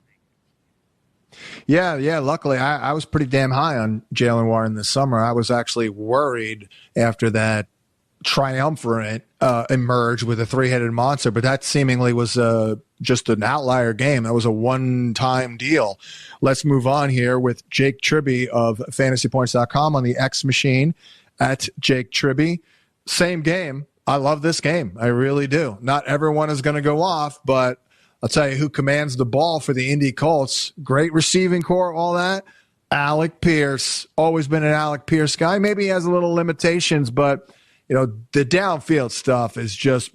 Yeah. Luckily, I was pretty damn high on Jaylen Warren this summer. I was actually worried after that triumvirate emerged with a 3-headed monster, but that seemingly was just an outlier game. That was a one-time deal. Let's move on here with Jake Tribby of fantasypoints.com on the X machine at Jake Tribby. Same game. I love this game. I really do. Not everyone is going to go off, but I'll tell you who commands the ball for the Indy Colts. Great receiving core, all that. Alec Pierce. Always been an Alec Pierce guy. Maybe he has a little limitations, but you know, the downfield stuff is just,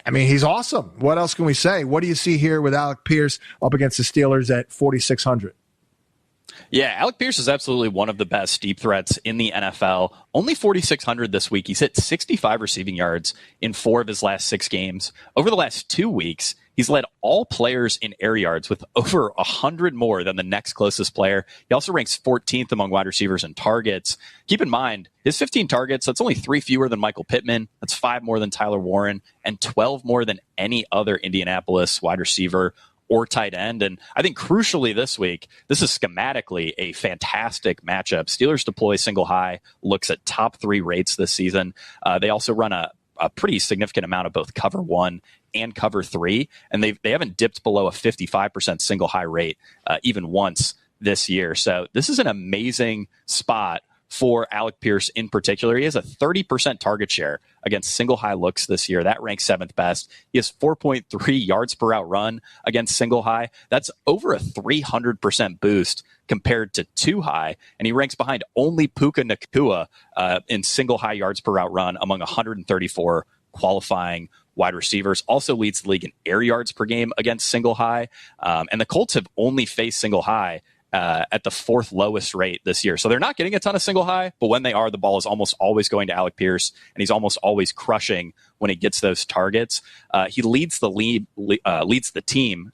I mean, he's awesome. What else can we say? What do you see here with Alec Pierce up against the Steelers at 4,600? Yeah, Alec Pierce is absolutely one of the best deep threats in the NFL. Only 4,600 this week. He's hit 65 receiving yards in 4 of his last 6 games. Over the last 2 weeks, he's led all players in air yards with over 100 more than the next closest player. He also ranks 14th among wide receivers in targets. Keep in mind, his 15 targets, that's only 3 fewer than Michael Pittman. That's 5 more than Tyler Warren and 12 more than any other Indianapolis wide receiver or tight end. And I think crucially this week, this is schematically a fantastic matchup. Steelers deploy single high, looks at top 3 rates this season. They also run a pretty significant amount of both cover 1 and cover 3, and they haven't dipped below a 55% single high rate even once this year. So this is an amazing spot for Alec Pierce in particular. He has a 30% target share against single high looks this year. That ranks 7th best. He has 4.3 yards per out run against single high. That's over a 300% boost compared to 2 high. And he ranks behind only Puka Nacua in single high yards per out run among 134 qualifying wide receivers. Also leads the league in air yards per game against single high. And the Colts have only faced single high at the fourth lowest rate this year. So they're not getting a ton of single high, but when they are, the ball is almost always going to Alec Pierce, and he's almost always crushing when he gets those targets. He leads the team,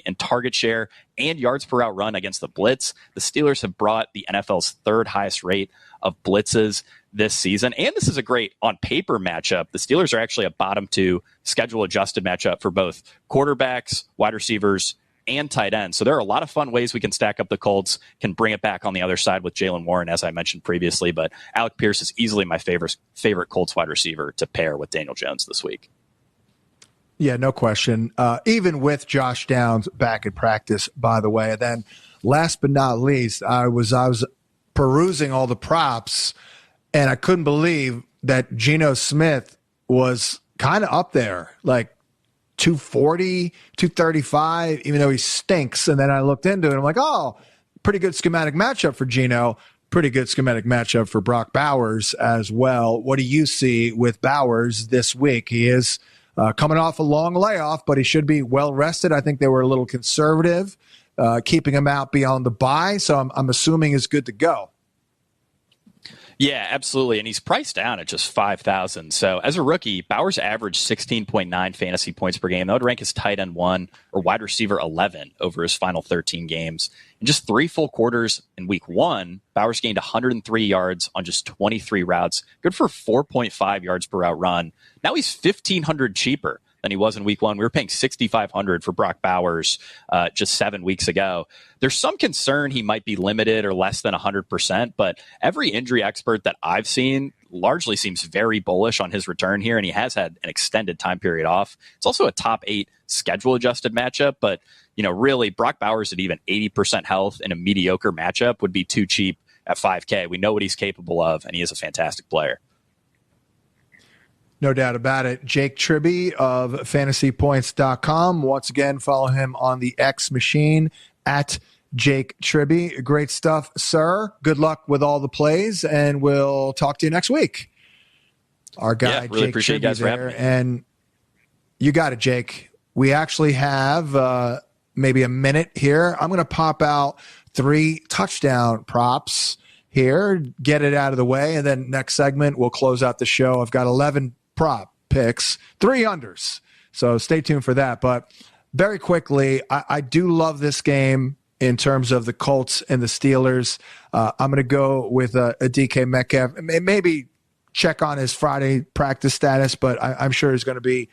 in target share and yards per route run against the blitz. The Steelers have brought the NFL's third highest rate of blitzes this season. And this is a great on paper matchup. The Steelers are actually a bottom 2 schedule adjusted matchup for both quarterbacks, wide receivers, and tight ends. So there are a lot of fun ways we can stack up the Colts, can bring it back on the other side with Jaylen Warren, as I mentioned previously. But Alec Pierce is easily my favorite Colts wide receiver to pair with Daniel Jones this week. Yeah, no question. Even with Josh Downs back in practice, by the way. And then last but not least, I was perusing all the props, and I couldn't believe that Geno Smith was kind of up there, like 240, 235, even though he stinks. And then I looked into it, and I'm like, oh, pretty good schematic matchup for Geno. Pretty good schematic matchup for Brock Bowers as well. What do you see with Bowers this week? He is coming off a long layoff, but he should be well rested. I think they were a little conservative, keeping him out beyond the bye. So I'm assuming he's good to go. Yeah, absolutely. And he's priced down at just $5,000. So as a rookie, Bowers averaged 16.9 fantasy points per game. That would rank as tight end 1 or wide receiver 11 over his final 13 games. In just 3 full quarters in week 1, Bowers gained 103 yards on just 23 routes. Good for 4.5 yards per route run. Now he's $1,500 cheaper than he was in week 1. We were paying $6,500 for Brock Bowers just 7 weeks ago. There's some concern he might be limited or less than 100%, but every injury expert that I've seen largely seems very bullish on his return here, and he has had an extended time period off. It's also a top 8 schedule-adjusted matchup, but really, Brock Bowers at even 80% health in a mediocre matchup would be too cheap at $5K. We know what he's capable of, and he is a fantastic player. No doubt about it. Jake Tribby of fantasypoints.com. Once again, follow him on the X machine at Jake Tribby. Great stuff, sir. Good luck with all the plays, and we'll talk to you next week. Our guy, really Jake appreciate Tribby, you guys for having me. And you got it, Jake. We actually have maybe a minute here. I'm going to pop out 3 touchdown props here, get it out of the way, and then next segment we'll close out the show. I've got 11 prop picks, 3 unders. So stay tuned for that. But very quickly, I do love this game in terms of the Colts and the Steelers. I'm going to go with a DK Metcalf. Maybe check on his Friday practice status, but I'm sure he's going to be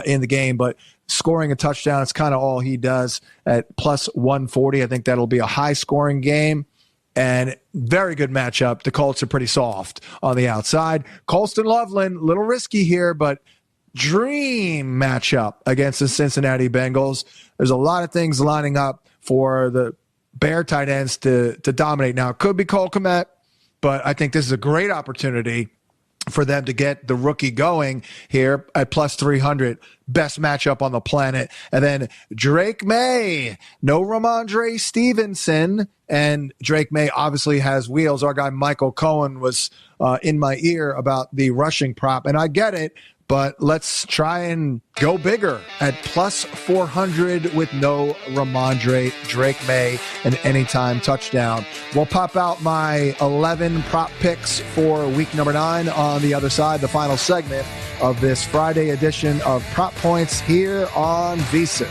in the game. But scoring a touchdown, it's kind of all he does at plus 140. I think that'll be a high-scoring game. And very good matchup. The Colts are pretty soft on the outside. Colston Loveland, a little risky here, but dream matchup against the Cincinnati Bengals. There's a lot of things lining up for the Bear tight ends to dominate. Now, it could be Cole Kmet, but I think this is a great opportunity for them to get the rookie going here at plus 300. Best matchup on the planet. And then Drake May, no Ramondre Stevenson. And Drake May obviously has wheels. Our guy Michael Cohen was in my ear about the rushing prop. And I get it, but let's try and go bigger at plus 400 with no Ramondre, Drake May, and anytime touchdown. We'll pop out my 11 prop picks for week number 9 on the other side, the final segment of this Friday edition of Prop Points here on VSiN.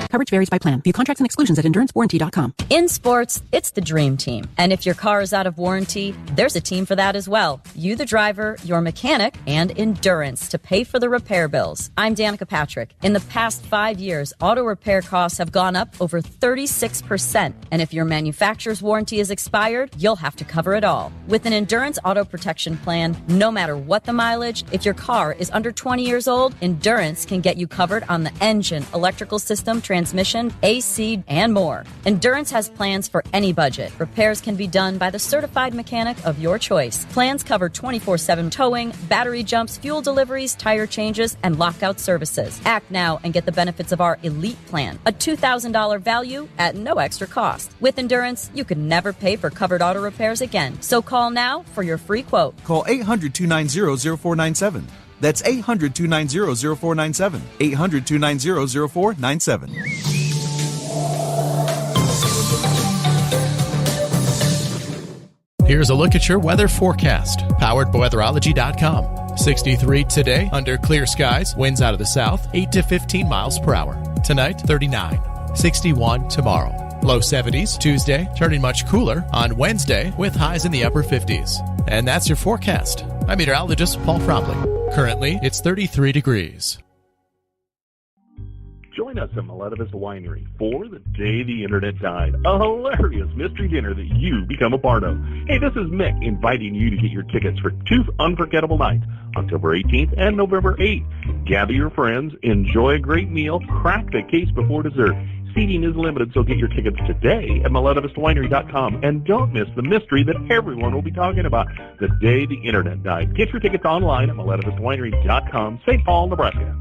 Coverage varies by plan. View contracts and exclusions at endurancewarranty.com. In sports, it's the dream team. And if your car is out of warranty, there's a team for that as well. You, the driver, your mechanic, and Endurance to pay for the repair bills. I'm Danica Patrick. In the past 5 years, auto repair costs have gone up over 36%. And if your manufacturer's warranty is expired, you'll have to cover it all. With an Endurance auto protection plan, no matter what the mileage, if your car is under 20 years old, Endurance can get you covered on the engine, electrical system, transmission, transmission, AC, and more. Endurance has plans for any budget. Repairs can be done by the certified mechanic of your choice. Plans cover 24/7 towing, battery jumps, fuel deliveries, tire changes, and lockout services. Act now and get the benefits of our Elite Plan, a $2,000 value at no extra cost. With Endurance, you can never pay for covered auto repairs again. So call now for your free quote. Call 800-290-0497. That's 800-290-0497. 800-290-0497. Here's a look at your weather forecast, powered by weatherology.com. 63 today under clear skies, winds out of the south, 8 to 15 miles per hour. Tonight, 39. 61 tomorrow. Low 70s Tuesday, turning much cooler on Wednesday with highs in the upper 50s. And that's your forecast. I'm meteorologist Paul Frobley. Currently, it's 33 degrees. Join us at Maleta Vista Winery for the day the internet died, a hilarious mystery dinner that you become a part of. Hey, this is Mick inviting you to get your tickets for two unforgettable nights, October 18th and November 8th. Gather your friends, enjoy a great meal, crack the case before dessert. Seating is limited, so get your tickets today at MaletaVistaWinery.com. And don't miss the mystery that everyone will be talking about, the day the internet died. Get your tickets online at MaletaVistaWinery.com, St. Paul, Nebraska.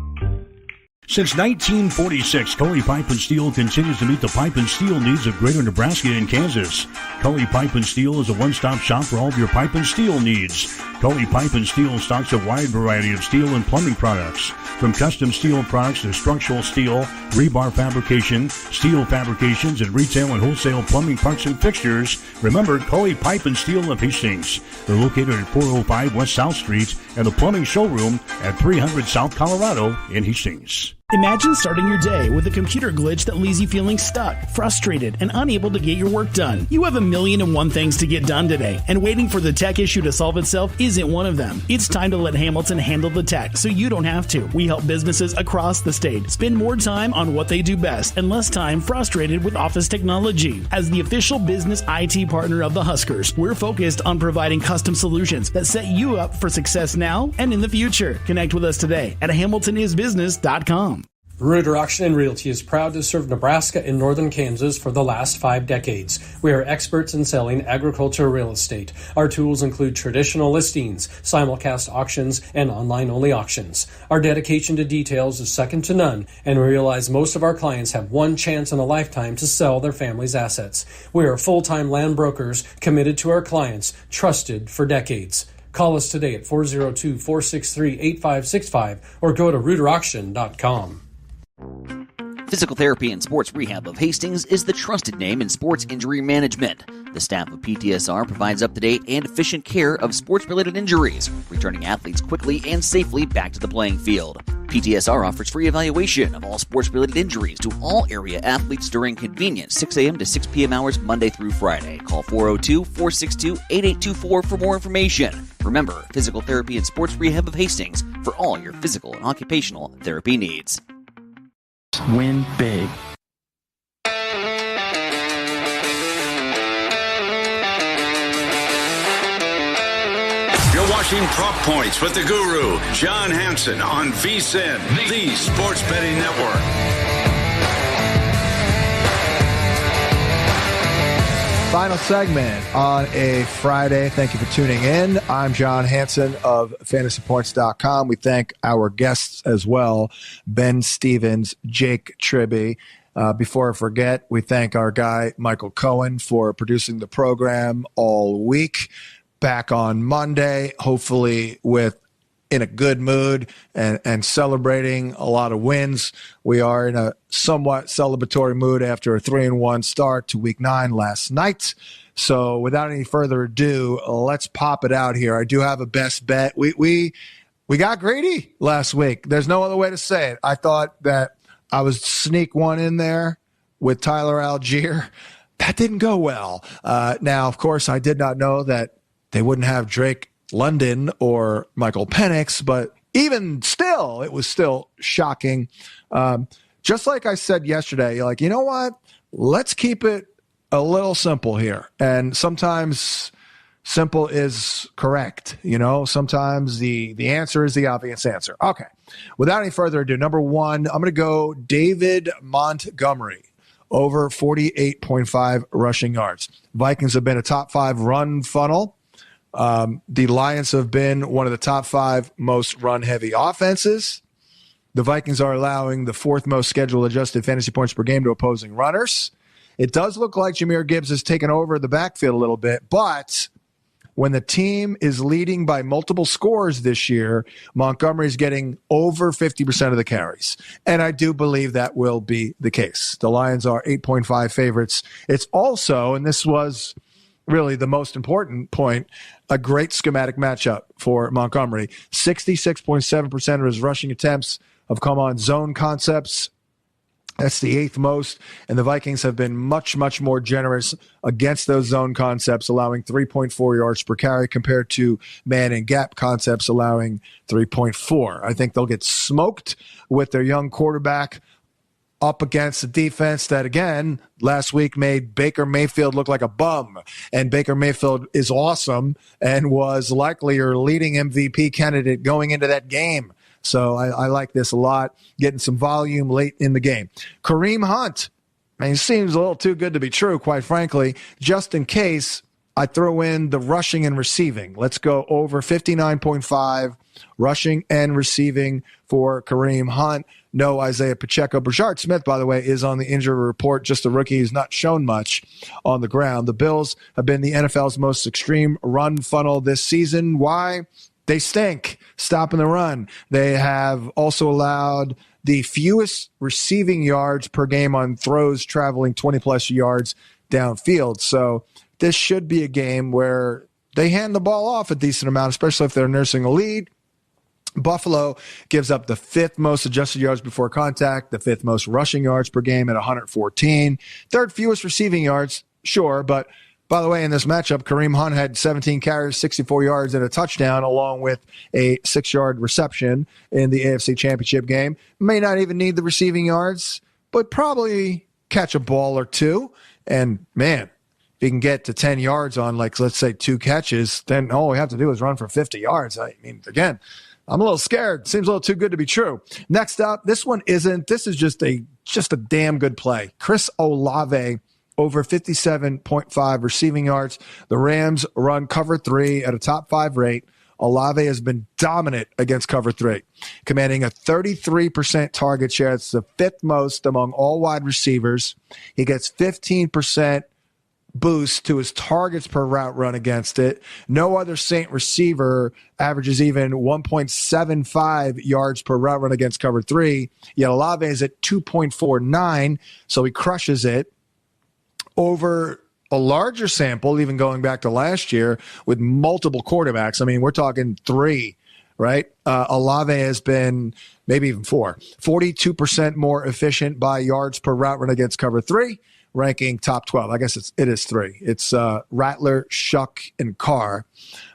Since 1946, Coley Pipe and Steel continues to meet the pipe and steel needs of greater Nebraska and Kansas. Coley Pipe and Steel is a one-stop shop for all of your pipe and steel needs. Coley Pipe and Steel stocks a wide variety of steel and plumbing products, from custom steel products to structural steel, rebar fabrication, steel fabrications, and retail and wholesale plumbing parts and fixtures. Remember, Coley Pipe and Steel of Hastings. They're located at 405 West South Street and the plumbing showroom at 300 South Colorado in Hastings. Imagine starting your day with a computer glitch that leaves you feeling stuck, frustrated, and unable to get your work done. You have 1,000,001 things to get done today, and waiting for the tech issue to solve itself isn't one of them. It's time to let Hamilton handle the tech so you don't have to. We help businesses across the state spend more time on what they do best and less time frustrated with office technology. As the official business IT partner of the Huskers, we're focused on providing custom solutions that set you up for success now and in the future. Connect with us today at HamiltonIsBusiness.com. Reuter Auction and Realty is proud to serve Nebraska and northern Kansas for the last 5 decades. We are experts in selling agricultural real estate. Our tools include traditional listings, simulcast auctions, and online-only auctions. Our dedication to details is second to none, and we realize most of our clients have one chance in a lifetime to sell their family's assets. We are full-time land brokers committed to our clients, trusted for decades. Call us today at 402-463-8565 or go to reuterauction.com. Physical Therapy and Sports Rehab of Hastings is the trusted name in sports injury management. The staff of PTSR provides up-to-date and efficient care of sports-related injuries, returning athletes quickly and safely back to the playing field. PTSR offers free evaluation of all sports-related injuries to all area athletes during convenient 6 a.m. to 6 p.m. hours Monday through Friday. Call 402-462-8824 for more information. Remember, Physical Therapy and Sports Rehab of Hastings for all your physical and occupational therapy needs. Win big. You're watching Prop Points with the Guru, John Hansen, on VSiN, the Sports Betting Network. Final segment on a Friday. Thank you for tuning in. I'm John Hansen of FantasyPoints.com. We thank our guests as well, Ben Stevens, Jake Tribby. Before I forget, we thank our guy, Michael Cohen, for producing the program all week. Back on Monday, hopefully in a good mood and celebrating a lot of wins. We are in a somewhat celebratory mood after a 3-1 start to Week 9 last night. So without any further ado, let's pop it out here. I do have a best bet. We got greedy last week. There's no other way to say it. I thought that I would sneak one in there with Tyler Algier. That didn't go well. Now, of course, I did not know that they wouldn't have Drake London or Michael Penix, but even still, it was still shocking. Just like I said yesterday, you know what? Let's keep it a little simple here. And sometimes simple is correct. Sometimes the answer is the obvious answer. Okay. Without any further ado, number one, I'm going to go David Montgomery over 48.5 rushing yards. Vikings have been a top 5 run funnel. The Lions have been one of the top 5 most run-heavy offenses. The Vikings are allowing the 4th most schedule-adjusted fantasy points per game to opposing runners. It does look like Jahmyr Gibbs has taken over the backfield a little bit, but when the team is leading by multiple scores this year, Montgomery's getting over 50% of the carries. And I do believe that will be the case. The Lions are 8.5 favorites. It's also, and this was really the most important point, a great schematic matchup for Montgomery. 66.7% of his rushing attempts have come on zone concepts. That's the 8th most, and the Vikings have been much, much more generous against those zone concepts, allowing 3.4 yards per carry compared to man and gap concepts allowing 3.4. I think they'll get smoked with their young quarterback up against a defense that, again, last week made Baker Mayfield look like a bum. And Baker Mayfield is awesome and was likely your leading MVP candidate going into that game. So I like this a lot, getting some volume late in the game. Kareem Hunt, he seems a little too good to be true, quite frankly. Just in case, I throw in the rushing and receiving. Let's go over 59.5 rushing and receiving for Kareem Hunt. No Isaiah Pacheco. Brashard Smith, by the way, is on the injury report, just a rookie who's not shown much on the ground. The Bills have been the NFL's most extreme run funnel this season. Why? They stink, stopping the run. They have also allowed the fewest receiving yards per game on throws traveling 20-plus yards downfield. So this should be a game where they hand the ball off a decent amount, especially if they're nursing a lead. Buffalo gives up the 5th most adjusted yards before contact, the 5th most rushing yards per game at 114. 3rd fewest receiving yards, sure, but by the way, in this matchup, Kareem Hunt had 17 carries, 64 yards, and a touchdown, along with a 6-yard reception in the AFC Championship game. May not even need the receiving yards, but probably catch a ball or two. And, man, if you can get to 10 yards on, like, let's say 2 catches, then all we have to do is run for 50 yards. I mean, again, I'm a little scared. Seems a little too good to be true. Next up, this one isn't. This is just a damn good play. Chris Olave, over 57.5 receiving yards. The Rams run cover 3 at a top 5 rate. Olave has been dominant against cover 3, commanding a 33% target share. It's the 5th most among all wide receivers. He gets 15% boost to his targets per route run against it. No other Saint receiver averages even 1.75 yards per route run against cover 3. Yet Olave is at 2.49, so he crushes it. Over a larger sample, even going back to last year, with multiple quarterbacks. I mean, we're talking 3, right? Olave has been maybe even 4. 42% more efficient by yards per route run against cover 3, ranking top 12. I guess it is 3. It's Rattler, Shuck, and Carr.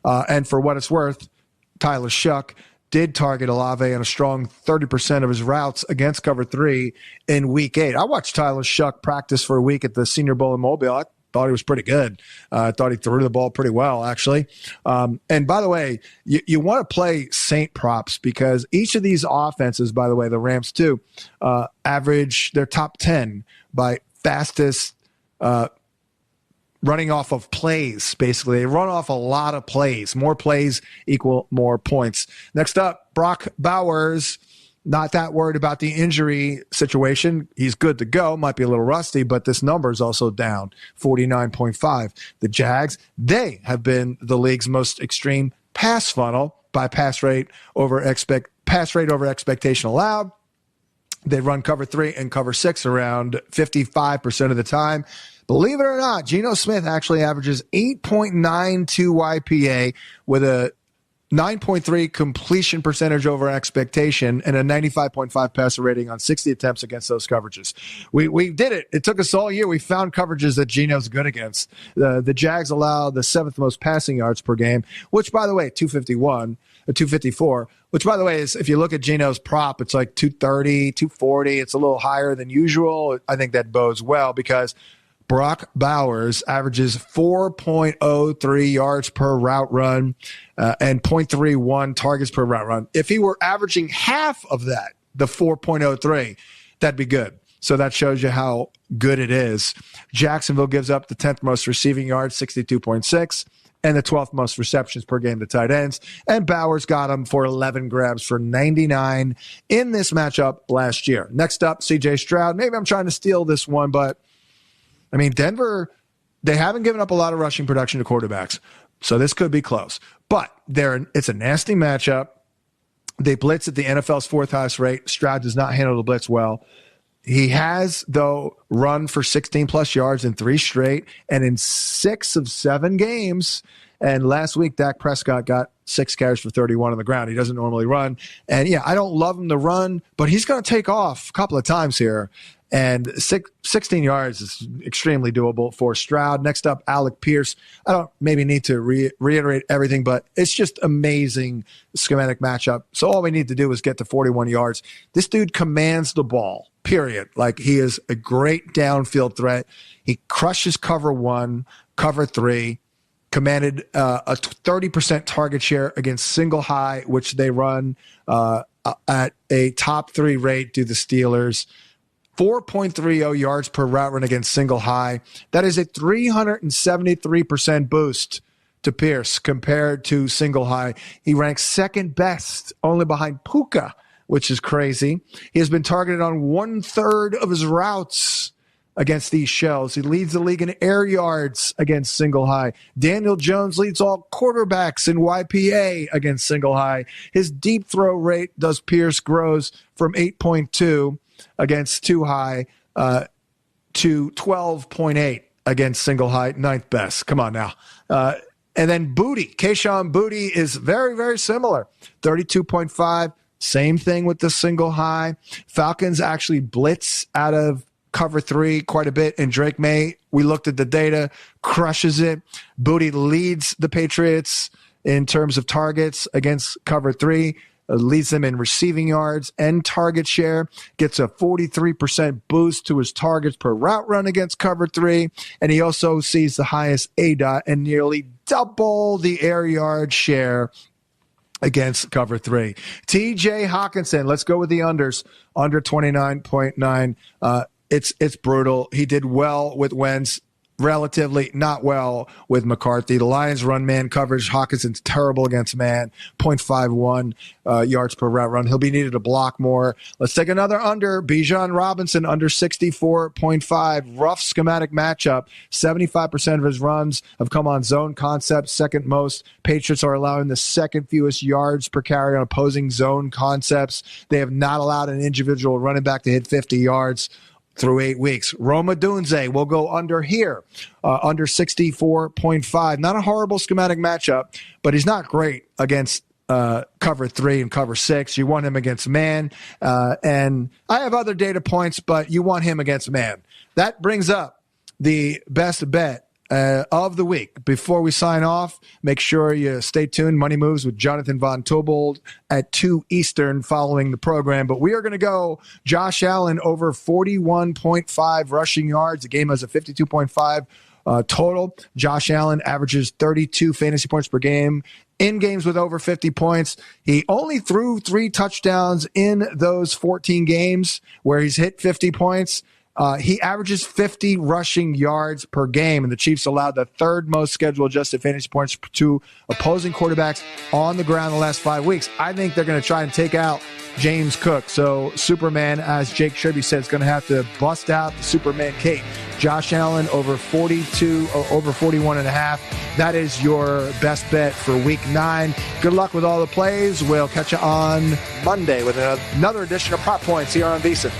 And for what it's worth, Tyler Shuck did target Olave on a strong 30% of his routes against cover 3 in week 8. I watched Tyler Shuck practice for a week at the Senior Bowl in Mobile. I thought he was pretty good. I thought he threw the ball pretty well, actually. And by the way, you want to play Saint props because each of these offenses, by the way, the Rams too, average their top 10 by fastest running off of plays, basically. They run off a lot of plays. More plays equal more points. Next up, Brock Bowers. Not that worried about the injury situation. He's good to go. Might be a little rusty, but this number is also down, 49.5. The Jags, they have been the league's most extreme pass funnel by pass rate over expectation allowed. They run cover 3 and cover 6 around 55% of the time. Believe it or not, Geno Smith actually averages 8.92 YPA with a 9.3 completion percentage over expectation and a 95.5 passer rating on 60 attempts against those coverages. We did it. It took us all year. We found coverages that Geno's good against. The Jags allow the 7th most passing yards per game, which, by the way, 254, which, by the way, is if you look at Geno's prop, it's like 230, 240. It's a little higher than usual. I think that bodes well because Brock Bowers averages 4.03 yards per route run and 0.31 targets per route run. If he were averaging half of that, the 4.03, that'd be good. So that shows you how good it is. Jacksonville gives up the 10th most receiving yards, 62.6, and the 12th most receptions per game to tight ends. And Bowers got him for 11 grabs for 99 in this matchup last year. Next up, C.J. Stroud. Maybe I'm trying to steal this one, but I mean, Denver, they haven't given up a lot of rushing production to quarterbacks, so this could be close. But it's a nasty matchup. They blitz at the NFL's 4th highest rate. Stroud does not handle the blitz well. He has, though, run for 16-plus yards in 3 straight and in 6 of 7 games. And last week, Dak Prescott got 6 carries for 31 on the ground. He doesn't normally run. And, yeah, I don't love him to run, but he's going to take off a couple of times here. And 16 yards is extremely doable for Stroud. Next up, Alec Pierce. I don't maybe need to reiterate everything, but it's just amazing schematic matchup. So all we need to do is get to 41 yards. This dude commands the ball, period. Like, he is a great downfield threat. He crushes cover 1, cover 3, commanded a 30% target share against single high, which they run at a top 3 rate to the Steelers. 4.30 yards per route run against single high. That is a 373% boost to Pierce compared to single high. He ranks second best, only behind Puka, which is crazy. He has been targeted on 1/3 of his routes against these shells. He leads the league in air yards against single high. Daniel Jones leads all quarterbacks in YPA against single high. His deep throw rate, Pierce, grows from 8.2 against too high to 12.8 against single high, 9th best. Come on now. And then Booty, Kayshon Booty is very, very similar. 32.5, same thing with the single high. Falcons actually blitz out of cover 3 quite a bit, and Drake May, we looked at the data, crushes it. Booty leads the Patriots in terms of targets against cover 3. Leads them in receiving yards and target share, gets a 43% boost to his targets per route run against cover 3, and he also sees the highest ADOT and nearly double the air yard share against cover 3. TJ Hawkinson, let's go with the unders, under 29.9. It's brutal. He did well with Wentz, relatively not well with McCarthy. The Lions run man coverage. Hawkinson's terrible against man, 0.51 yards per route run. He'll be needed to block more. Let's take another under. Bijan Robinson, under 64.5. Rough schematic matchup. 75% of his runs have come on zone concepts, second most. Patriots are allowing the second fewest yards per carry on opposing zone concepts. They have not allowed an individual running back to hit 50 yards through 8 weeks. Roma Dunze will go under here, under 64.5. Not a horrible schematic matchup, but he's not great against cover 3 and cover 6. You want him against man. And I have other data points, but you want him against man. That brings up the best bet of the week. Before we sign off, make sure you stay tuned. Money Moves with Jonathan Von Tobald at 2 Eastern following the program. But we are going to go Josh Allen over 41.5 rushing yards. The game has a 52.5 total. Josh Allen averages 32 fantasy points per game in games with over 50 points. He only threw 3 touchdowns in those 14 games where he's hit 50 points. He averages 50 rushing yards per game, and the Chiefs allowed the 3rd most schedule adjusted fantasy points to opposing quarterbacks on the ground the last 5 weeks. I think they're going to try and take out James Cook. So Superman, as Jake Sherby said, is going to have to bust out the Superman cape. Josh Allen over 42 or over 41.5. That is your best bet for week 9. Good luck with all the plays. We'll catch you on Monday with another edition of Prop Points here on VSiN.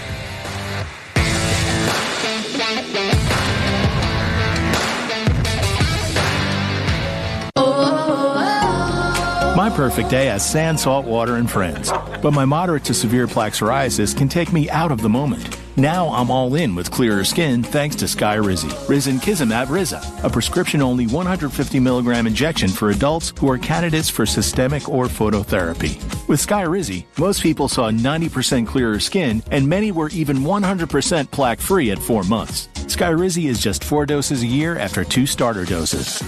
My perfect day has sand, salt water, and friends. But my moderate to severe plaque psoriasis can take me out of the moment. Now I'm all in with clearer skin thanks to Skyrizi. Risankizumab Riza, a prescription-only 150 milligram injection for adults who are candidates for systemic or phototherapy. With Skyrizi, most people saw 90% clearer skin, and many were even 100% plaque-free at 4 months. Skyrizi is just 4 doses a year after 2 starter doses.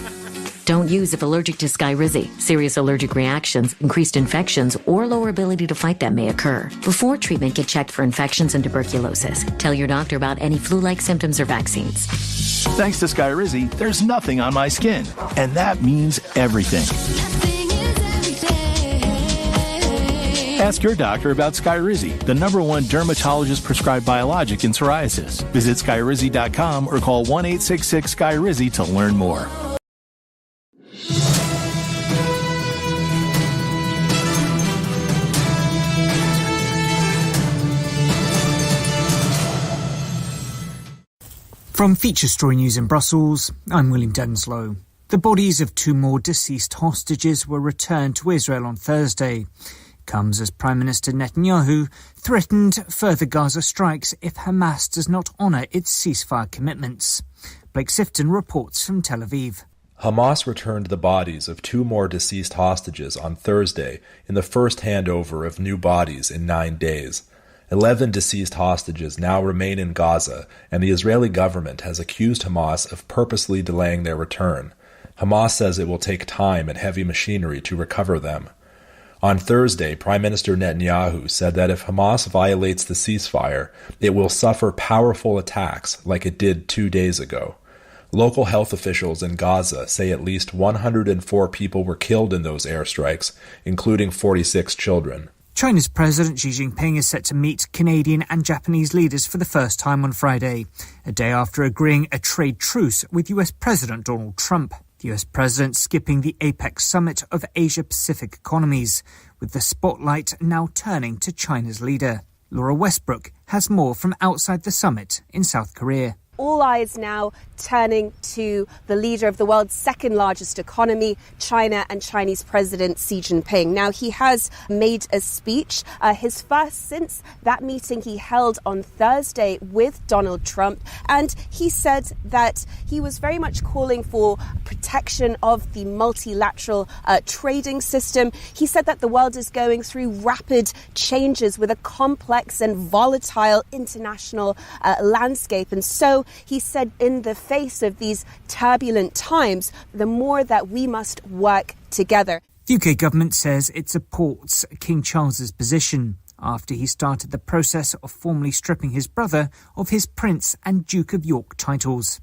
Don't use if allergic to Skyrizi. Serious allergic reactions, increased infections, or lower ability to fight them may occur. Before treatment, get checked for infections and tuberculosis. Tell your doctor about any flu-like symptoms or vaccines. Thanks to Skyrizi, there's nothing on my skin. And that means everything. Ask your doctor about Skyrizi, the #1 dermatologist-prescribed biologic in psoriasis. Visit Skyrizi.com or call 1-866-SKYRIZI to learn more. From Feature Story News in Brussels, I'm William Denslow. The bodies of 2 more deceased hostages were returned to Israel on Thursday. Comes as Prime Minister Netanyahu threatened further Gaza strikes if Hamas does not honour its ceasefire commitments. Blake Sifton reports from Tel Aviv. Hamas returned the bodies of 2 more deceased hostages on Thursday in the first handover of new bodies in 9 days. 11 deceased hostages now remain in Gaza, and the Israeli government has accused Hamas of purposely delaying their return. Hamas says it will take time and heavy machinery to recover them. On Thursday, Prime Minister Netanyahu said that if Hamas violates the ceasefire, it will suffer powerful attacks like it did 2 days ago. Local health officials in Gaza say at least 104 people were killed in those airstrikes, including 46 children. China's President Xi Jinping is set to meet Canadian and Japanese leaders for the first time on Friday, a day after agreeing a trade truce with US President Donald Trump. The US President skipping the APEC summit of Asia-Pacific economies, with the spotlight now turning to China's leader. Laura Westbrook has more from outside the summit in South Korea. All eyes now turning to the leader of the world's second largest economy, China, and Chinese President Xi Jinping. Now, he has made a speech, his first since that meeting he held on Thursday with Donald Trump. And he said that he was very much calling for protection of the multilateral trading system. He said that the world is going through rapid changes with a complex and volatile international landscape. And so he said in the face of these turbulent times, the more that we must work together. The UK government says it supports King Charles's position after he started the process of formally stripping his brother of his Prince and Duke of York titles.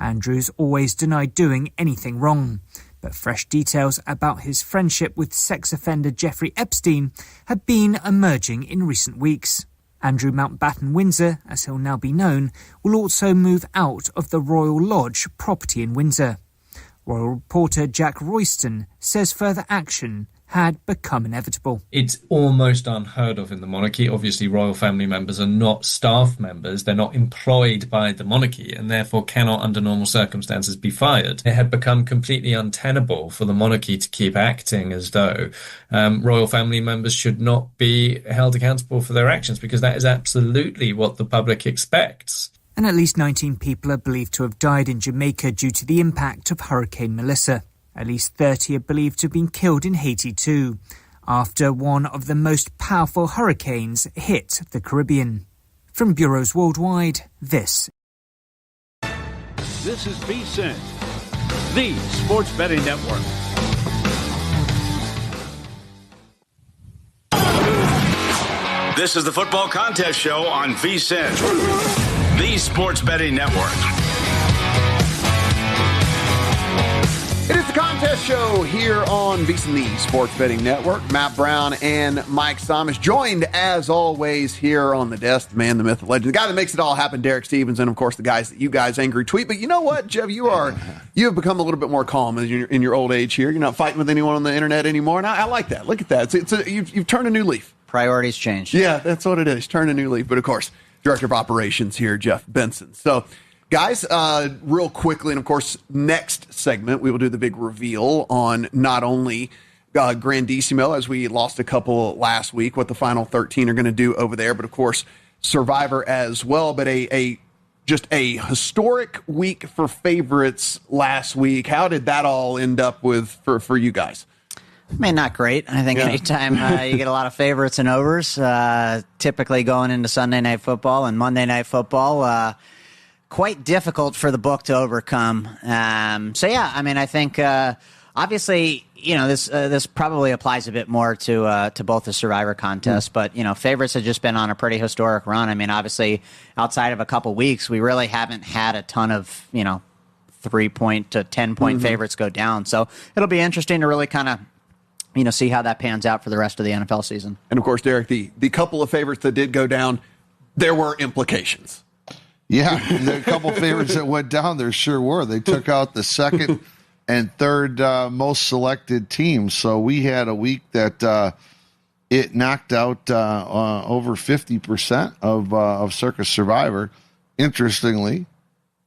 Andrew's always denied doing anything wrong, but fresh details about his friendship with sex offender Jeffrey Epstein have been emerging in recent weeks. Andrew Mountbatten Windsor, as he'll now be known, will also move out of the Royal Lodge property in Windsor. Royal reporter Jack Royston says further action had become inevitable. It's almost unheard of in the monarchy. Obviously, royal family members are not staff members. They're not employed by the monarchy and therefore cannot, under normal circumstances, be fired. It had become completely untenable for the monarchy to keep acting as though royal family members should not be held accountable for their actions, because that is absolutely what the public expects. And at least 19 people are believed to have died in Jamaica due to the impact of Hurricane Melissa. At least 30 are believed to have been killed in Haiti too, after one of the most powerful hurricanes hit the Caribbean. From bureaus worldwide, this is VSiN, the Sports Betting Network. This is the Football Contest Show on VSiN, the Sports Betting Network. It is the contest show here on VSiN, the Sports Betting Network. Matt Brown and Mike Thomas, joined as always here on the desk, the man, the myth, the legend, the guy that makes it all happen, Derek Stevens, and of course the guys that you guys angry tweet. But you know what, Jeff, you have become a little bit more calm in your old age here. You're not fighting with anyone on the internet anymore, and I like that. Look at that. You've turned a new leaf. Priorities changed. Yeah, that's what it is. Turn a new leaf. But of course, Director of Operations here, Jeff Benson. So, guys, real quickly, and of course, next segment, we will do the big reveal on not only Grandissimo, as we lost a couple last week, what the final 13 are going to do over there, but of course, Survivor as well. But just a historic week for favorites last week. How did that all end up with for you guys? I mean, not great. I think anytime you get a lot of favorites and overs, typically going into Sunday Night Football and Monday Night Football, quite difficult for the book to overcome. I think obviously, this probably applies a bit more to both the Survivor contest, but favorites have just been on a pretty historic run. I mean, obviously, outside of a couple weeks, we really haven't had a ton of 3-point to 10-point favorites go down. So it'll be interesting to really kind of see how that pans out for the rest of the NFL season. And of course, Derek, the couple of favorites that did go down, there were implications. Yeah, the couple favorites that went down, there sure were. They took out the second and third most selected teams. So we had a week that it knocked out over 50% of Circus Survivor. Interestingly,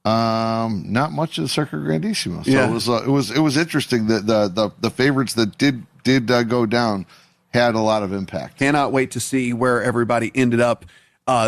not much of the Circuit Grandissimo. So it was interesting that the favorites that did go down had a lot of impact. Cannot wait to see where everybody ended up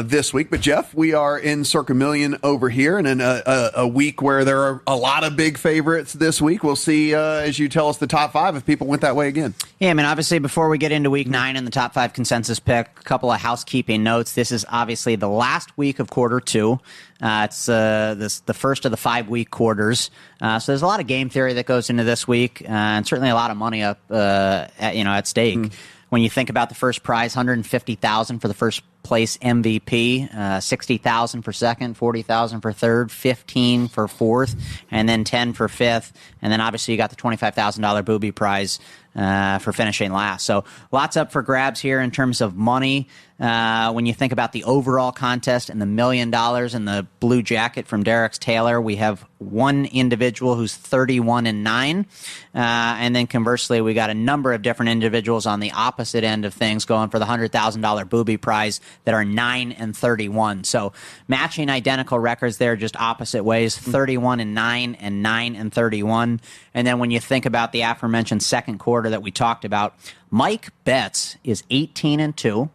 this week. But Jeff, we are in Circa Million over here, and in a week where there are a lot of big favorites this week. We'll see as you tell us the top 5 if people went that way again. Yeah, I mean, obviously, before we get into week 9 and the top 5 consensus pick, a couple of housekeeping notes. This is obviously the last week of quarter 2. It's the first of the 5-week quarters. So there's a lot of game theory that goes into this week, and certainly a lot of money up at stake. When you think about the first prize, $150,000 for the first place MVP, $60,000 for second, $40,000 for third, $15,000 for fourth, and then $10,000 for fifth. And then obviously you got the $25,000 booby prize for finishing last. So lots up for grabs here in terms of money. When you think about the overall contest and the $1 million and the blue jacket from Derek's Taylor, we have one individual who's 31-9. And then conversely, we got a number of different individuals on the opposite end of things going for the $100,000 booby prize that are 9-31. So matching identical records there, just opposite ways, 31-9 and 9-31. And then when you think about the aforementioned second quarter that we talked about, Mike Betts is 18-2.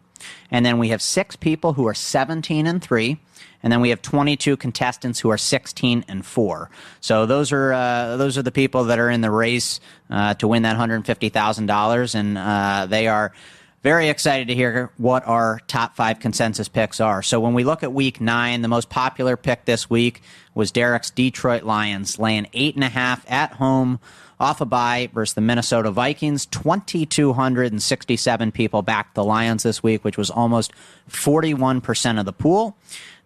And then we have 6 people who are 17-3. And then we have 22 contestants who are 16-4. So those are the people that are in the race to win that $150,000, and they are very excited to hear what our top 5 consensus picks are. So when we look at week 9, the most popular pick this week was Derek's Detroit Lions, laying 8.5 at home off a bye versus the Minnesota Vikings. 2,267 people backed the Lions this week, which was almost 41% of the pool.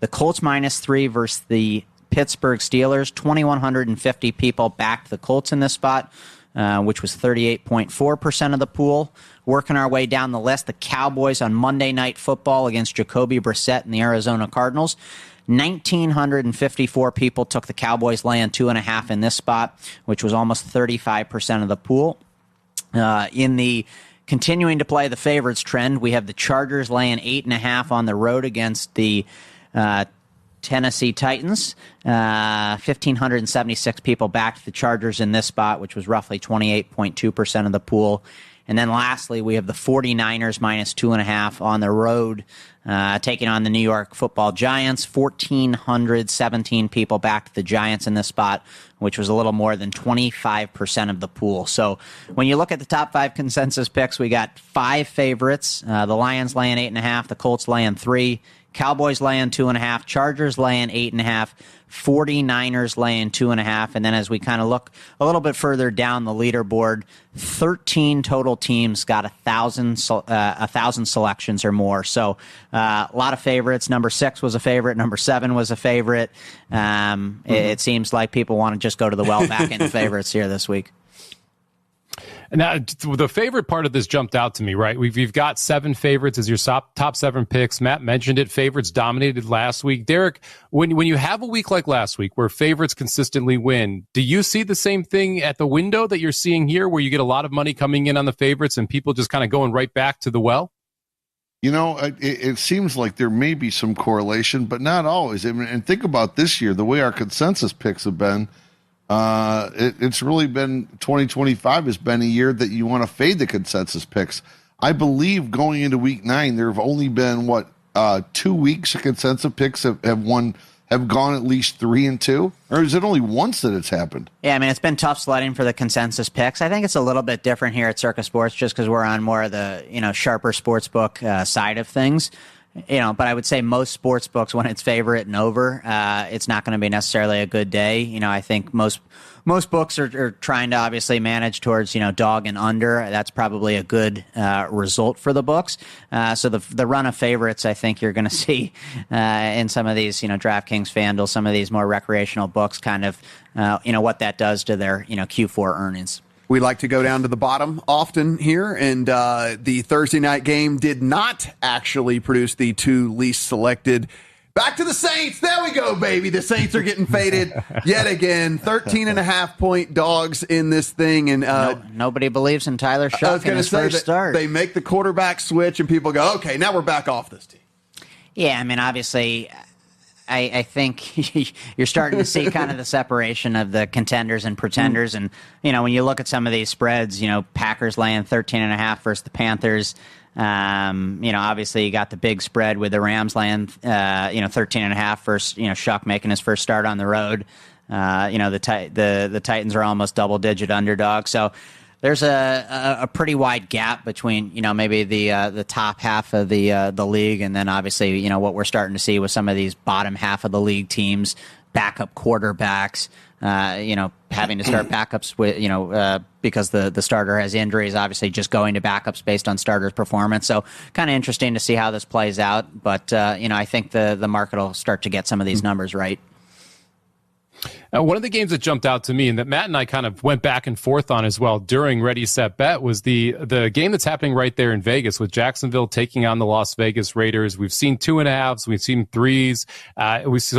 The Colts -3 versus the Pittsburgh Steelers. 2,150 people backed the Colts in this spot, which was 38.4% of the pool. Working our way down the list, the Cowboys on Monday Night Football against Jacoby Brissett and the Arizona Cardinals. 1,954 people took the Cowboys laying 2.5 in this spot, which was almost 35% of the pool. In the continuing to play the favorites trend, we have the Chargers laying 8.5 on the road against the Tennessee Titans. 1,576 people backed the Chargers in this spot, which was roughly 28.2% of the pool. And then lastly, we have the 49ers -2.5 on the road, taking on the New York Football Giants. 1,417 people backed the Giants in this spot, which was a little more than 25% of the pool. So when you look at the top 5 consensus picks, we got 5 favorites. The Lions laying 8.5, the Colts laying 3, Cowboys laying 2.5, Chargers laying 8.5, 49ers laying 2.5, and then as we kind of look a little bit further down the leaderboard, 13 total teams got 1,000 selections or more. So a lot of favorites. Number 6 was a favorite. Number 7 was a favorite. It seems like people want to just go to the well back into favorites here this week. Now, the favorite part of this jumped out to me, right? We've got 7 favorites as your top 7 picks. Matt mentioned it. Favorites dominated last week. Derek, when you have a week like last week where favorites consistently win, do you see the same thing at the window that you're seeing here where you get a lot of money coming in on the favorites and people just kind of going right back to the well? You know, it seems like there may be some correlation, but not always. I mean, and think about this year, the way our consensus picks have been. It's really been 2025 has been a year that you want to fade the consensus picks. I believe going into week 9, there have only been 2 weeks of consensus picks have gone at least 3-2, or is it only once that it's happened? Yeah, I mean, it's been tough sledding for the consensus picks. I think it's a little bit different here at Circa Sports just because we're on more of the sharper sportsbook side of things. but I would say most sports books, when it's favorite and over, it's not going to be necessarily a good day. I think most books are trying to obviously manage towards, dog and under. That's probably a good result for the books. So the run of favorites, I think you're going to see in some of these, DraftKings, FanDuel, some of these more recreational books, kind of, what that does to their, Q4 earnings. We like to go down to the bottom often here, and the Thursday night game did not actually produce the two least selected. Back to the Saints. There we go, baby. The Saints are getting faded yet again. 13.5-point dogs in this thing. And nobody believes in Tyler Shuck in his first start. They make the quarterback switch, and people go, okay, now we're back off this team. Yeah, I mean, obviously, I think you're starting to see kind of the separation of the contenders and pretenders. And, when you look at some of these spreads, Packers laying 13.5 versus the Panthers. Obviously you got the big spread with the Rams laying, 13.5 versus, Shuck making his first start on the road. The Titans are almost double-digit underdogs. So there's a pretty wide gap between, maybe the top half of the league, and then obviously, what we're starting to see with some of these bottom half of the league teams, backup quarterbacks, having to start backups with, because the starter has injuries, obviously just going to backups based on starter's performance. So kind of interesting to see how this plays out. But, I think the market will start to get some of these numbers right. One of the games that jumped out to me and that Matt and I kind of went back and forth on as well during Ready, Set, Bet was the game that's happening right there in Vegas with Jacksonville taking on the Las Vegas Raiders. We've seen 2.5s, we've seen 3s.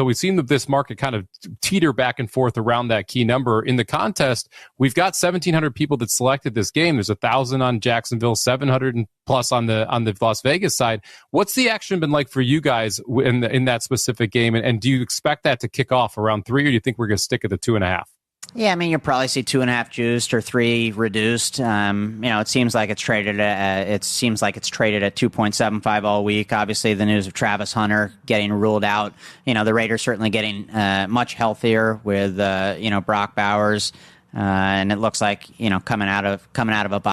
We've seen this market kind of teeter back and forth around that key number. In the contest, we've got 1,700 people that selected this game. There's 1,000 on Jacksonville, 700 and plus on the Las Vegas side. What's the action been like for you guys in that specific game? And do you expect that to kick off around 3, or do you think we're going to stick at the 2.5? Yeah, I mean, you'll probably see 2.5 juiced or 3 reduced. It seems like it's traded at 2.75 all week. Obviously, the news of Travis Hunter getting ruled out. The Raiders certainly getting much healthier with Brock Bowers, and it looks like coming out of a bye.